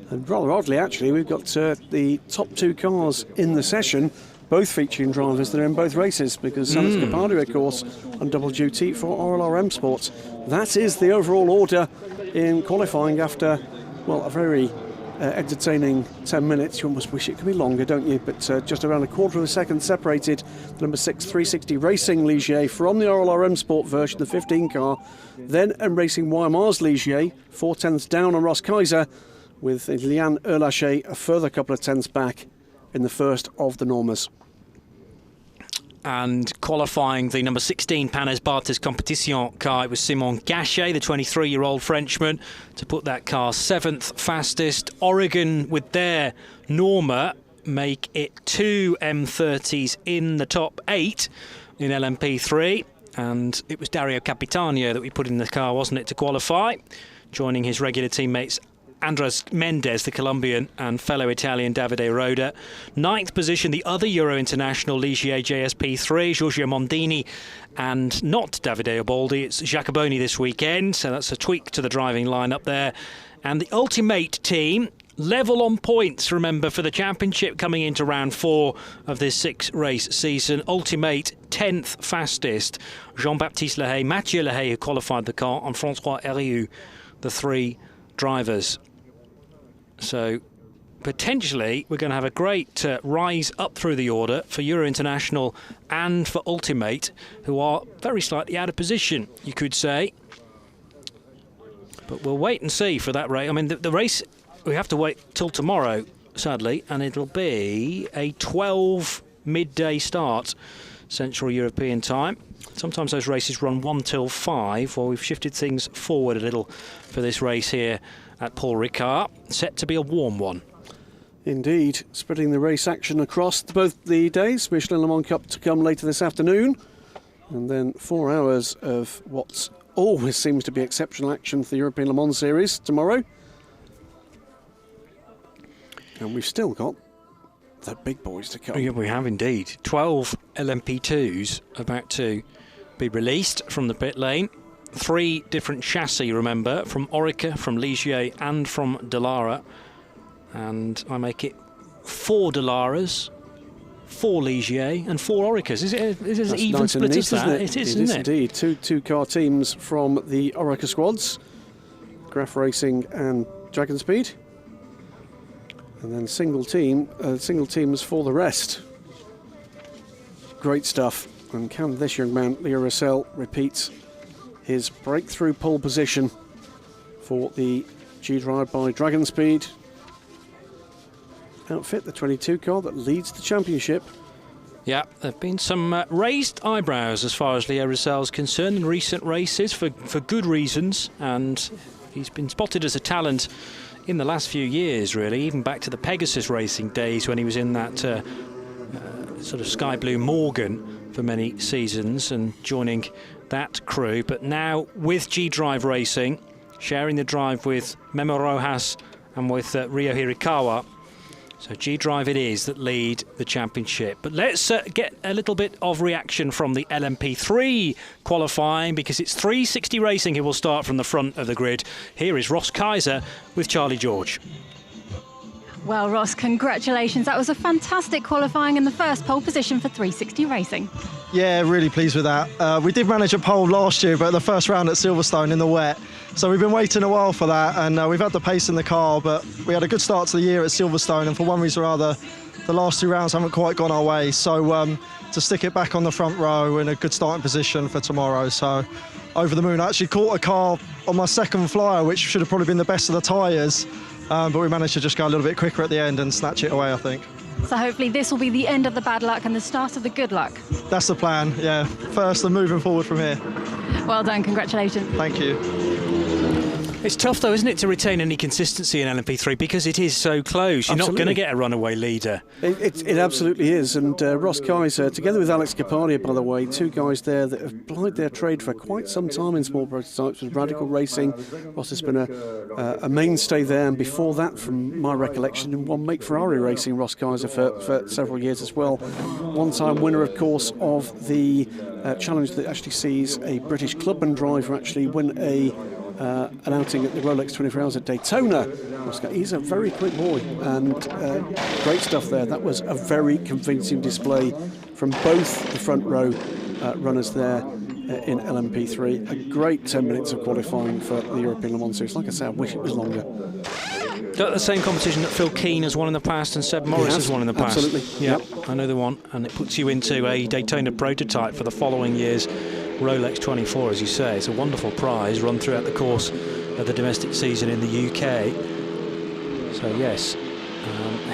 And rather oddly, actually, we've got the top 2 cars in the session, both featuring drivers that are in both races, because Salas Capardo, of course, on double duty for RLRM Sports. That is the overall order in qualifying after, well, a very entertaining 10 minutes. You almost wish it could be longer, don't you? But just around a quarter of a second separated the number 6 360 Racing Ligier from the RLRM Sport version, the 15 car. Then Racing Weimar's Ligier, 4 tenths down on Ross Kaiser, with Liane Erlaché a further couple of tenths back in the first of the Normas. And qualifying the number 16 Panes Barthes Competition car, it was Simon Gachet, the 23-year-old Frenchman, to put that car 7th fastest. Oregon, with their Norma, make it 2 M30s in the top 8 in LMP3. And it was Dario Capitano that we put in the car, wasn't it, to qualify, joining his regular teammates Andres Mendez, the Colombian, and fellow Italian Davide Roda. 9th position, the other Euro International Ligier JSP3, Giorgio Mondini, and not Davide Oboldi. It's Jacoboni this weekend, so that's a tweak to the driving lineup there. And the Ultimate team, level on points, remember, for the championship coming into round 4 of this 6-race season. Ultimate, 10th fastest. Jean-Baptiste Lehay, Mathieu Lehay, who qualified the car, and François Hériou, the 3 drivers. So potentially we're going to have a great rise up through the order for Euro International and for Ultimate, who are very slightly out of position, you could say. But we'll wait and see for that race. I mean, the race, we have to wait till tomorrow, sadly, and it'll be a 12 midday start, Central European time. Sometimes those races run 1 till 5. Well, we've shifted things forward a little for this race here at Paul-Ricard. Set to be a warm one. Indeed, spreading the race action across both the days. Michelin Le Mans Cup to come later this afternoon. And then 4 hours of what always seems to be exceptional action for the European Le Mans Series tomorrow. And we've still got the big boys to come. Yeah, we have indeed. 12 LMP2s about to be released from the pit lane. 3 different chassis, remember, from Orica, from Ligier and from Dallara. And I make it 4 Dallaras, 4 Ligier and 4 Oricas. Is it as even nice split neat, as that? It is indeed. Two car teams from the Orica squads, Graf Racing and Dragon Speed. And then single teams for the rest. Great stuff. And can this young man, Leo Russell, repeat his breakthrough pole position for the G-Drive by Dragon Speed outfit, the 22 car that leads the championship. Yeah, there have been some raised eyebrows as far as Leo Russell's concerned in recent races for good reasons, and he's been spotted as a talent in the last few years, really, even back to the Pegasus Racing days when he was in that sort of sky blue Morgan for many seasons and joining that crew. But now with G-Drive Racing, sharing the drive with Memo Rojas and with Ryo Hirakawa. So G-Drive it is that lead the championship. But let's get a little bit of reaction from the LMP3 qualifying, because it's 360 Racing who will start from the front of the grid. Here is Ross Kaiser with Charlie George. Well, Ross, congratulations. That was a fantastic qualifying and the first pole position for 360 Racing. Yeah, really pleased with that. We did manage a pole last year, but the first round at Silverstone in the wet. So we've been waiting a while for that, and we've had the pace in the car, but we had a good start to the year at Silverstone, and for one reason or other, the last 2 rounds haven't quite gone our way. So to stick it back on the front row in a good starting position for tomorrow. So over the moon. I actually caught a car on my second flyer, which should have probably been the best of the tyres, but we managed to just go a little bit quicker at the end and snatch it away, I think. So hopefully this will be the end of the bad luck and the start of the good luck. That's the plan, yeah. First and moving forward from here. Well done, congratulations. Thank you. It's tough though, isn't it, to retain any consistency in LMP3 because it is so close. You're not going to get a runaway leader. It absolutely is. And Ross Kaiser, together with Alex Capadia, by the way, two guys there that have plied their trade for quite some time in small prototypes with Radical Racing. Ross has been a mainstay there, and before that, from my recollection, in one make Ferrari Racing, Ross Kaiser for several years as well. One-time winner, of course, of the challenge that actually sees a British clubman driver actually win an outing at the Rolex 24 Hours at Daytona. He's a very quick boy, and great stuff there. That was a very convincing display from both the front row runners there in LMP3. A great 10 minutes of qualifying for the European Le Mans Series. Like I say, I wish it was longer. The same competition that Phil Keane has won in the past and Seb Morris has won in the past. Absolutely. Yeah, I know the one, and it puts you into a Daytona prototype for the following year's Rolex 24, as you say. It's a wonderful prize run throughout the course of the domestic season in the UK. So yes,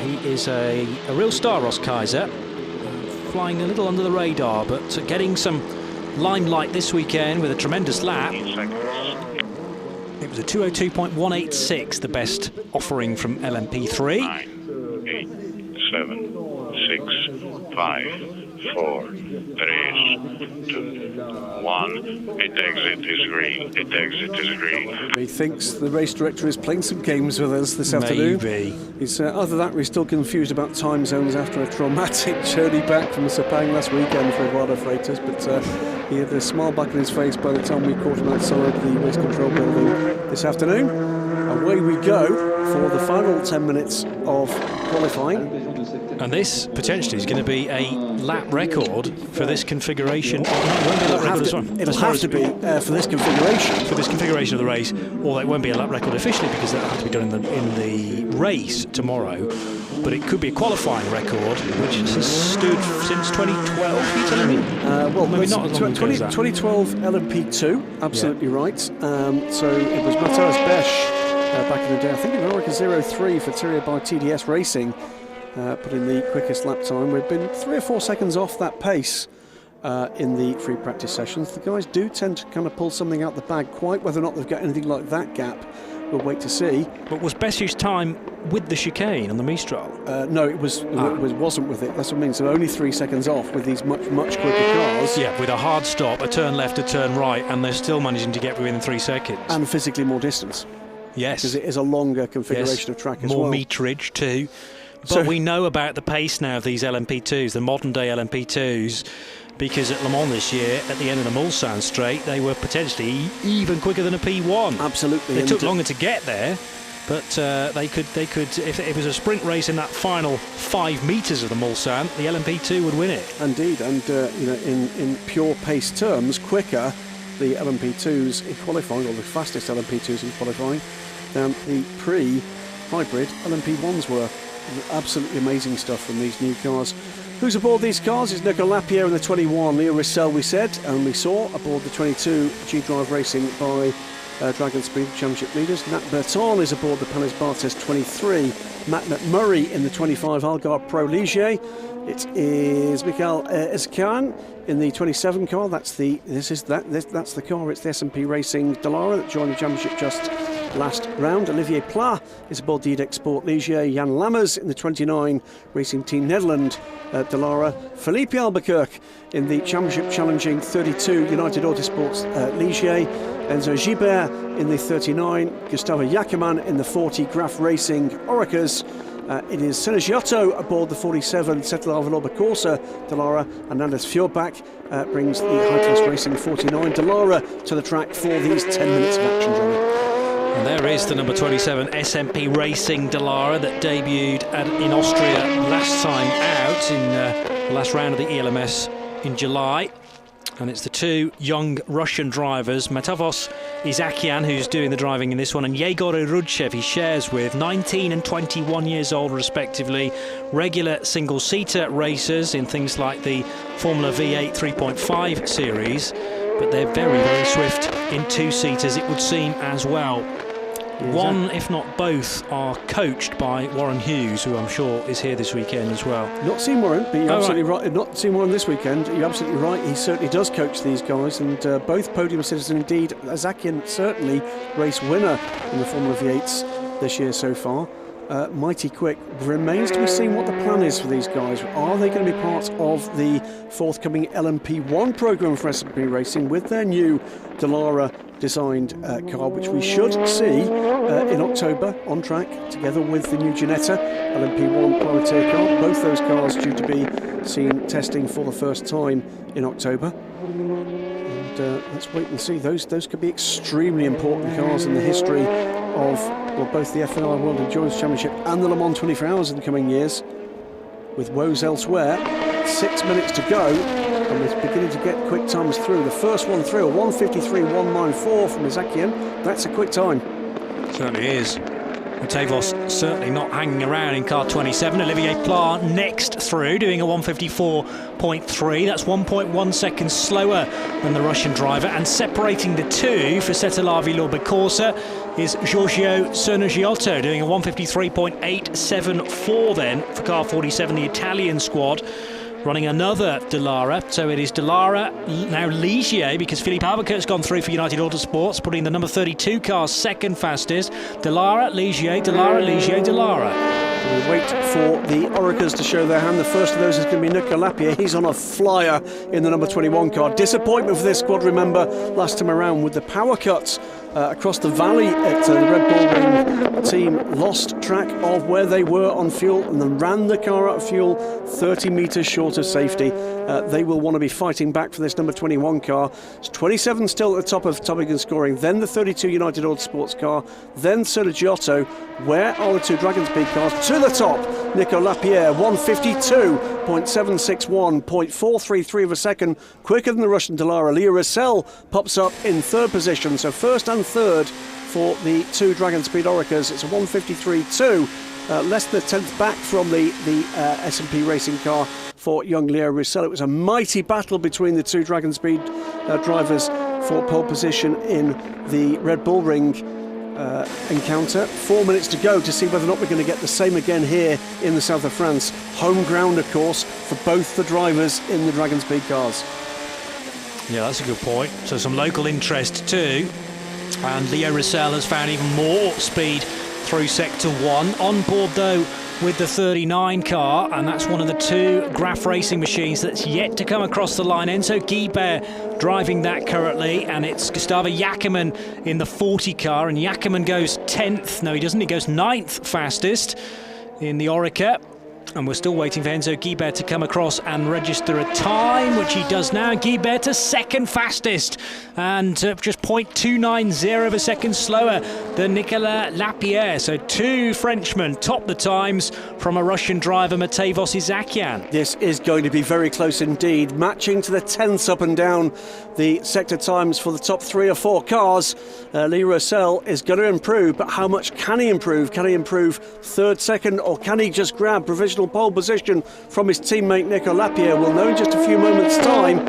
he is a real star, Ross Kaiser, flying a little under the radar, but getting some limelight this weekend with a tremendous lap. It was a 202.186, the best offering from LMP3. 9, 8, 7, 6, 5, 4, 3, 2, 1. Its exit is green. Its exit is green. He thinks the race director is playing some games with us this afternoon. Maybe. He's, other than that, we're still confused about time zones after a traumatic journey back from Sepang last weekend for Eduardo Freitas, but he had a smile back on his face by the time we caught him outside the race control building this afternoon. Away we go for the final 10 minutes of qualifying. And this potentially is going to be a lap record for this configuration. It'll have to be for this configuration. For this configuration of the race, although it won't be a lap record officially because that'll have to be done in the race tomorrow. But it could be a qualifying record, which has stood since 2012. Are you telling me? Well, maybe not as long ago as that. 2012 LMP2, absolutely right. So it was Matthias Besch back in the day. I think in Orica 03 for Thierry by TDS Racing. Put in the quickest lap time. We've been 3 or 4 seconds off that pace in the free practice sessions. The guys do tend to kind of pull something out the bag. Quite whether or not they've got anything like that gap, we'll wait to see. But was Beshu's time with the chicane on the Mistral? No, it wasn't with it. That's what I mean. So only 3 seconds off with these much quicker cars. Yeah, with a hard stop, a turn left, a turn right, and they're still managing to get within 3 seconds. And physically more distance. Yes. Because it is a longer configuration of track as well. More meterage too. But we know about the pace now of these LMP2s, the modern day LMP2s, because at Le Mans this year, at the end of the Mulsanne straight, they were potentially even quicker than a P1. Absolutely. It took longer to get there, but they could. If it was a sprint race in that final 5 metres of the Mulsanne, the LMP2 would win it. Indeed, and in pure pace terms, quicker the LMP2s in qualifying, or the fastest LMP2s in qualifying, than the pre-hybrid LMP1s were. Absolutely amazing stuff from these new cars. Who's aboard these cars? It's Nico Lapierre in the 21, Leo Rissell we said, and we saw aboard the 22 G-Drive Racing by Dragon Speed Championship leaders. Nat Berton is aboard the Panis Barthes 23, Matt McMurray in the 25 Algarve Pro Ligier. It is Michael Ezkian in the 27 car. That's the car. It's the S&P Racing Dallara that joined the championship just last round. Olivier Pla is aboard the Edex Sport Ligier. Jan Lammers in the 29 Racing Team Netherlands Dallara. Felipe Albuquerque in the championship challenging 32 United Autosports Ligier. Enzo Gibert in the 39. Gustavo Jackemann in the 40 Graf Racing Oricas. It is Senegiotto aboard the 47 Settel Valoba Corsa Dallara, and Anders Fjordbach brings the High Class Racing 49 Dallara to the track for these 10 minutes of action, Johnny. And there is the number 27 SMP Racing Dallara that debuted in Austria last time out in the last round of the ELMS in July. And it's the two young Russian drivers, Matavos Isakian, who's doing the driving in this one, and Yegor Rudchev he shares with, 19 and 21 years old respectively, regular single-seater racers in things like the Formula V8 3.5 series. but they're very, very swift in two-seaters, it would seem, as well. One, if not both, are coached by Warren Hughes, who I'm sure is here this weekend as well. Not seen Warren, but you're absolutely right. Not seen Warren this weekend. You're absolutely right. He certainly does coach these guys, and both podium sitters, and indeed Azakian certainly race winner in the Formula V8s this year so far. Mighty quick. Remains to be seen what the plan is for these guys. Are they going to be part of the forthcoming LMP1 programme for S&P Racing with their new Dallara designed car, which we should see in October on track together with the new Ginetta LMP1 privateer car. Both those cars due to be seen testing for the first time in October. And let's wait and see. Those could be extremely important cars in the history of both the FNI World Endurance Championship and the Le Mans 24 Hours in the coming years. With woes elsewhere, 6 minutes to go, and we're beginning to get quick times through. The first one through, a 1:53.194 from Izakian. That's a quick time. Certainly is. Matevos certainly not hanging around in car 27. Olivier Pla next through, doing a 1:54.3. That's 1.1 seconds slower than the Russian driver. And separating the two for Setelavi Lorbecorsa is Giorgio Cernogiotto, doing a 1:53.874 then for car 47, the Italian squad. Running another Dallara, so it is Dallara, now Ligier, because Philippe Albuquerque's gone through for United Autosports, putting the number 32 car second fastest. Dallara, Ligier, Dallara, Ligier, Dallara. We wait for the Orekas to show their hand. The first of those is going to be Nico Lapierre. He's on a flyer in the number 21 car. Disappointment for this squad, remember, last time around with the power cuts across the valley at the Red Bull Ring. The team lost track of where they were on fuel and then ran the car out of fuel 30 metres short of safety. They will want to be fighting back for this number 21 car. It's 27 still at the top of Toboggan scoring, then the 32 United Autosports car, then Cernogiotto. Where are the two Dragon Speed cars? To the top, Nico Lapierre, 1:52.761, 0.433 of a second, quicker than the Russian Dallara. Leo Russell pops up in third position, so first and third for the two Dragon Speed Orekas. It's a 1:53.2, less than a tenth back from the S&P Racing car for young Leo Russell. It was a mighty battle between the two Dragon Speed drivers for pole position in the Red Bull Ring encounter. 4 minutes to go to see whether or not we're going to get the same again here in the south of France. Home ground, of course, for both the drivers in the Dragon Speed cars. Yeah, that's a good point. So some local interest too. And Leo Russell has found even more speed through Sector 1. On board, though, with the 39 car, and that's one of the two Graf Racing machines that's yet to come across the line. Enzo Guibert driving that currently, and it's Gustavo Jackermann in the 40 car, and Jackermann goes 10th. No, he doesn't. He goes 9th fastest in the Oreca. And we're still waiting for Enzo Guibert to come across and register a time, which he does now. Guibert to second fastest, and just 0.290 of a second slower than Nicolas Lapierre. So two Frenchmen top the times from a Russian driver, Matevos Izakian. This is going to be very close indeed, matching to the tenths up and down the sector times for the top 3 or 4 cars. Leo Russell is going to improve, but how much can he improve? Can he improve third, second, or can he just grab provisional pole position from his teammate Nico Lapierre? We'll know in just a few moments' time.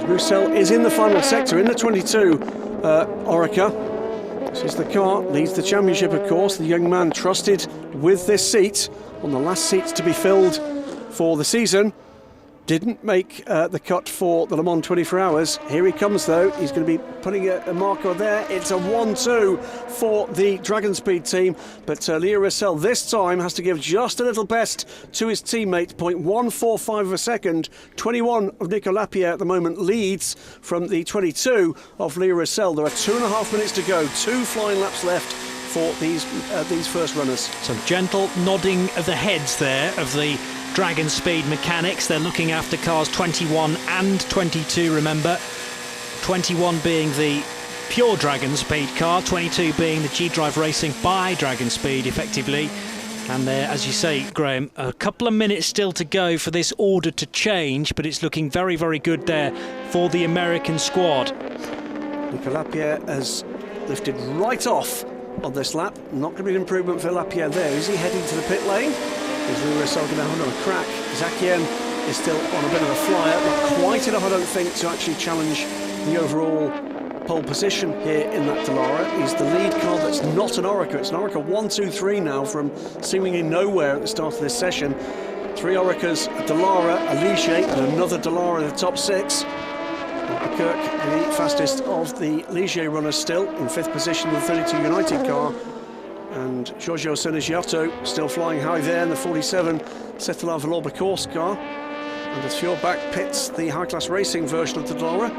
Russell is in the final sector in the 22 Oreca. This is the car, leads the championship, of course. The young man trusted with this seat, on the last seats to be filled for the season. Didn't make the cut for the Le Mans 24 Hours. Here he comes, though. He's going to be putting a marker there. It's a 1-2 for the Dragon Speed team. But Leo Russell this time has to give just a little best to his teammate. 0.145 of a second. 21 of Nico Lapierre at the moment leads from the 22 of Leo Russell. There are 2.5 minutes to go. 2 flying laps left for these first runners. Some gentle nodding of the heads there of the Dragon Speed mechanics. They're looking after cars 21 and 22, remember. 21 being the pure Dragon Speed car, 22 being the G-Drive Racing by Dragon Speed, effectively. And there, as you say, Graham, a couple of minutes still to go for this order to change, but it's looking very, very good there for the American squad. Nico Lapierre has lifted right off on this lap. Not going to be an improvement for Lapierre there. Is he heading to the pit lane? Is Leo Russell going to hold on a crack? Izakian is still on a bit of a flyer, not quite enough, I don't think, to actually challenge the overall pole position here in that Dallara. Is the lead car that's not an Orica. It's an Orica 1, 2, 3 now from seemingly nowhere at the start of this session. 3 Oricas, a Dallara, a Ligier, and another Dallara in the top 6. Kirk, the fastest of the Ligier runners, still in 5th position in the 32 United car. And Giorgio Cenegiotto still flying high there in the 47 Cetala Valour course car. And as Fjordback pits the high-class racing version of the Dallara.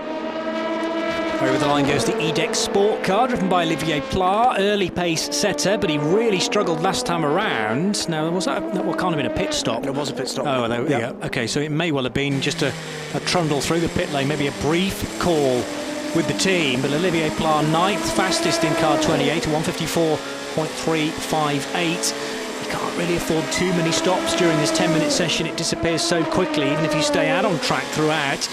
Over the line goes the EDEX Sport car, driven by Olivier Pla, early pace setter, but he really struggled last time around. Now, was that what can't have been a pit stop? It was a pit stop. Oh, there we go. Okay, so it may well have been just a trundle through the pit lane, maybe a brief call with the team, but Olivier Pla 9th, fastest in car 28, 154.358. You can't really afford too many stops during this 10-minute session. It disappears so quickly, even if you stay out on track throughout.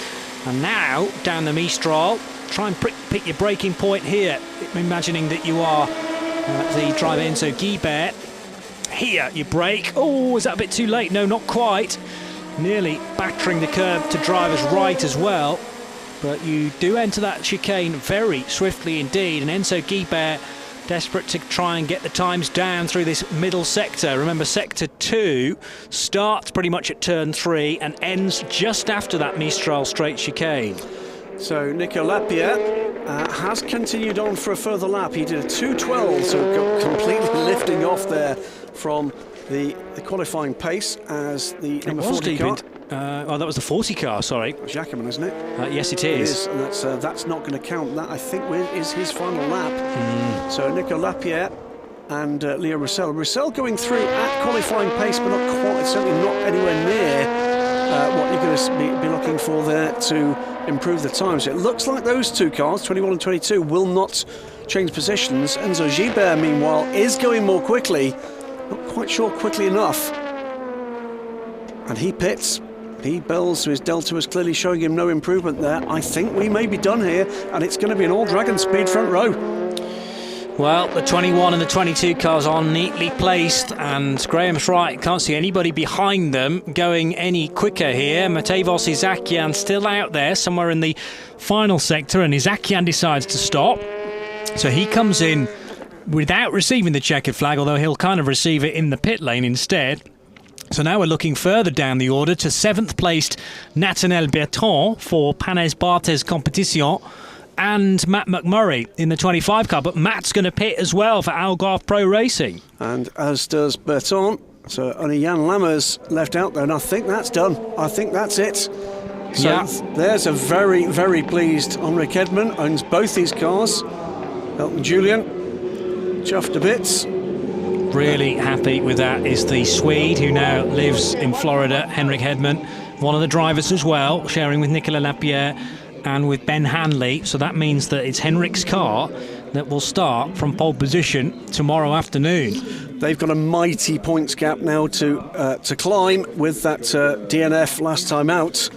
And now, down the Mistral, try and pick your braking point here, imagining that you are the driver Enzo Guibert. Here, you brake. Oh, is that a bit too late? No, not quite. Nearly battering the curb to driver's right as well. But you do enter that chicane very swiftly indeed, and Enzo Guibert desperate to try and get the times down through this middle sector. Remember, sector 2 starts pretty much at turn 3 and ends just after that Mistral straight chicane. So Nico Lapierre has continued on for a further lap. He did a 2:12, so got completely lifting off there from the qualifying pace as the number 40 car. Oh, that was the 40 car, sorry. Jacquemin, isn't it? Yes, it is. And that's not going to count. That, I think, is his final lap. So Nico Lapierre and Leo Roussel. Roussel going through at qualifying pace, but not quite, certainly not anywhere near what you're going to be looking for there to improve the times. It looks like those 2 cars, 21 and 22, will not change positions. Enzo Guibert, meanwhile, is going more quickly. Not quite sure quickly enough. And he pits. He bells, so his delta was clearly showing him no improvement there. I think we may be done here, and it's going to be an all-Dragon speed front row. Well, the 21 and the 22 cars are neatly placed, and Graham's right, can't see anybody behind them going any quicker here. Matevos Isakian still out there, somewhere in the final sector, and Isakian decides to stop. So he comes in without receiving the checkered flag, although he'll kind of receive it in the pit lane instead. So now we're looking further down the order to 7th placed Nathaniel Bertrand for Panes Barthez Competition, and Matt McMurray in the 25 car, but Matt's going to pit as well for Algarve Pro Racing. And as does Bertrand, so only Jan Lammers left out there, and I think that's done. I think that's it. So there's a very, very pleased Henrik Edman, owns both these cars. Elton Julian, chuffed to bits. Really happy with that is the Swede who now lives in Florida, Henrik Hedman, one of the drivers as well, sharing with Nicolas Lapierre and with Ben Hanley. So that means that it's Henrik's car that will start from pole position tomorrow afternoon. They've got a mighty points gap now to climb with that DNF last time out.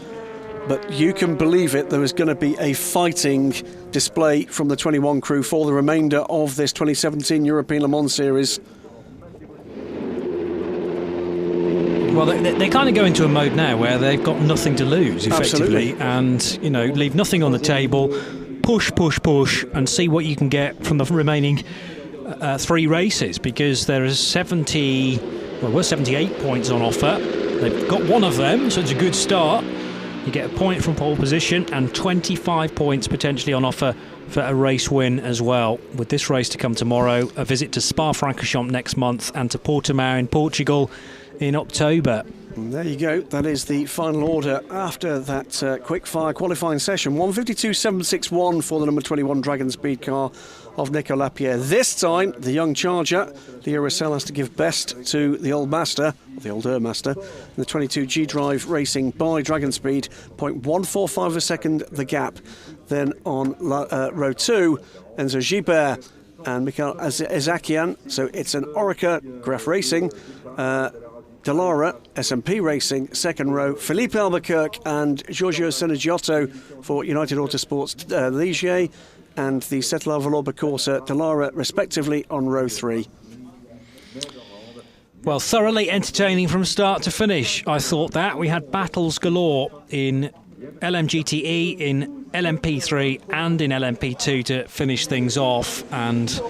But you can believe it, there is going to be a fighting display from the 21 crew for the remainder of this 2017 European Le Mans Series. Well, they kind of go into a mode now where they've got nothing to lose, effectively. Absolutely. And, you know, leave nothing on the table, push, and see what you can get from the remaining 3 races, because there is 78 points on offer. They've got one of them, so it's a good start. You get a point from pole position and 25 points potentially on offer for a race win as well. With this race to come tomorrow, a visit to Spa-Francorchamps next month and to Portimao in Portugal in October. And there you go. That is the final order after that quick-fire qualifying session. 152.761 for the number 21 Dragon Speed car of Nico Lapierre. This time, the young charger, Leo Roussel, has to give best to the old master, the older master, in the 22 G-Drive Racing by Dragon Speed. 0.145 a second the gap. Then on row 2, Enzo Guibert and Mikhail Isakian. So it's an Orica Graf Racing, Dallara, SMP Racing, second row, Philippe Albuquerque and Giorgio Cenegiotto for United Autosports Ligier, and the Cetala Valour Corsa Dallara, respectively, on row 3. Well, thoroughly entertaining from start to finish, I thought that. We had battles galore in LM GTE, in LMP3 and in LMP2 to finish things off. And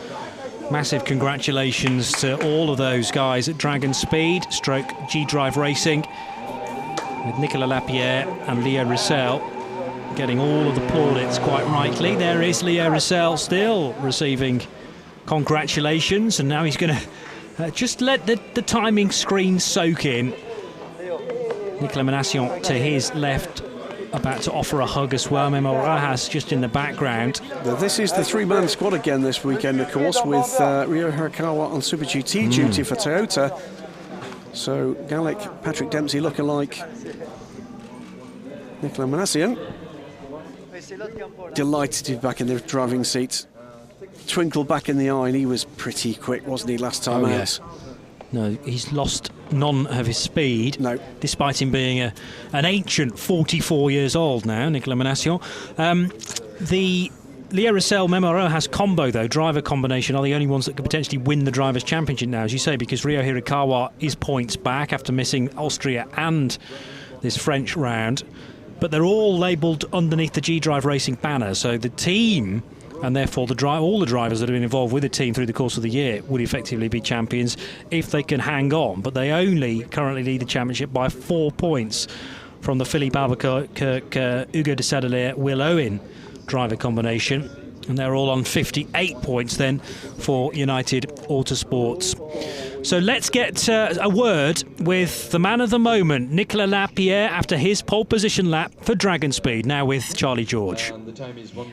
massive congratulations to all of those guys at Dragon Speed, stroke G-Drive Racing, with Nicolas Lapierre and Leo Roussel getting all of the plaudits quite rightly. There is Leo Roussel still receiving congratulations, and now he's going to just let the timing screen soak in. Nicolas Menassion to his left, about to offer a hug as well. Memo Rajas just in the background. Now, this is the three-man squad again this weekend, of course, with Rio Hirakawa on Super GT duty for Toyota. So Gallic, Patrick Dempsey looking like Nicolas Menassion. Delighted to be back in the driving seat. Twinkle back in the eye, and he was pretty quick, wasn't he, last time out? Yes. No, he's lost none of his speed, despite him being an ancient 44 years old now, Nicolas Menassion. The Leo Roussel, Memo Rojas combo, though, driver combination, are the only ones that could potentially win the Drivers' Championship now, as you say, because Rio Hirakawa is points back after missing Austria and this French round. But they're all labelled underneath the G-Drive Racing banner, so the team, and therefore all the drivers that have been involved with the team through the course of the year, would effectively be champions if they can hang on. But they only currently lead the championship by 4 points from the Philippe Albuquerque, Hugo de Sadelaire, Will Owen driver combination. And they're all on 58 points then for United Autosports. So let's get a word with the man of the moment, Nicolas Lapierre, after his pole position lap for Dragon Speed, now with Charlie George.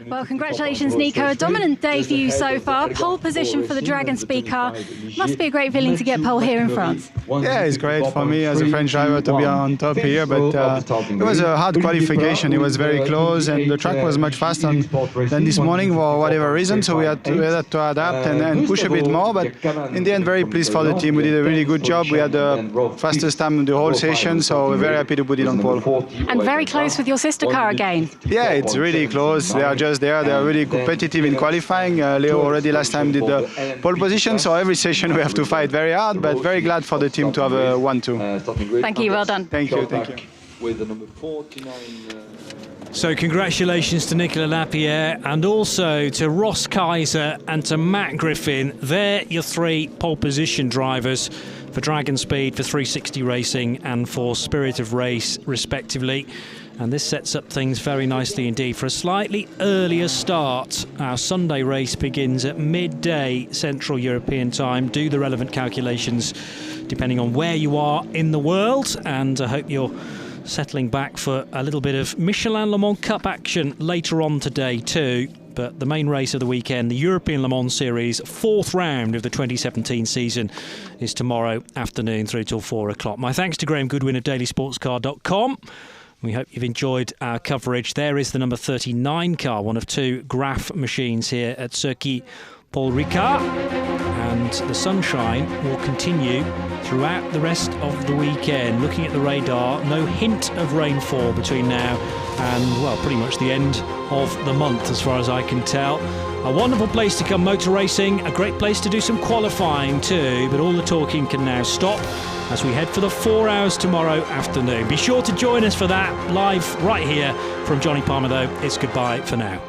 Well, congratulations, Nico. A dominant day for you so far. Pole position for the Dragon Speed car. Must be a great feeling to get pole here in France. Yeah, it's great for me as a French driver to be on top here, but it was a hard qualification. It was very close, and the track was much faster than this morning for whatever reason, so we had to adapt and push a bit more, but in the end, very pleased for the team. We did a really good job. We had the fastest time in the whole session, so we're very happy to put it on pole. And very close with your sister car again. Yeah, it's really close. They are just there. They are really competitive in qualifying. Leo already last time did the pole position, so every session we have to fight very hard, but very glad for the team to have a 1-2. Thank you, well done. Thank you, thank you. With the number 49. So congratulations to Nicolas Lapierre, and also to Ross Kaiser and to Matt Griffin. They're your 3 pole position drivers for Dragon Speed, for 360 Racing and for Spirit of Race respectively. And this sets up things very nicely indeed for a slightly earlier start. Our Sunday race begins at midday Central European time. Do the relevant calculations depending on where you are in the world, and I hope you're settling back for a little bit of Michelin Le Mans Cup action later on today too. But the main race of the weekend, the European Le Mans Series, 4th round of the 2017 season, is tomorrow afternoon through till 4 o'clock. My thanks to Graham Goodwin of dailysportscar.com. We hope you've enjoyed our coverage. There is the number 39 car, one of 2 Graf machines here at Circuit Paul-Ricard, and the sunshine will continue throughout the rest of the weekend. Looking at the radar, no hint of rainfall between now and, well, pretty much the end of the month as far as I can tell. A wonderful place to come motor racing, a great place to do some qualifying too, but all the talking can now stop as we head for the 4 hours tomorrow afternoon. Be sure to join us for that live right here from Johnny Palmer, though. It's goodbye for now.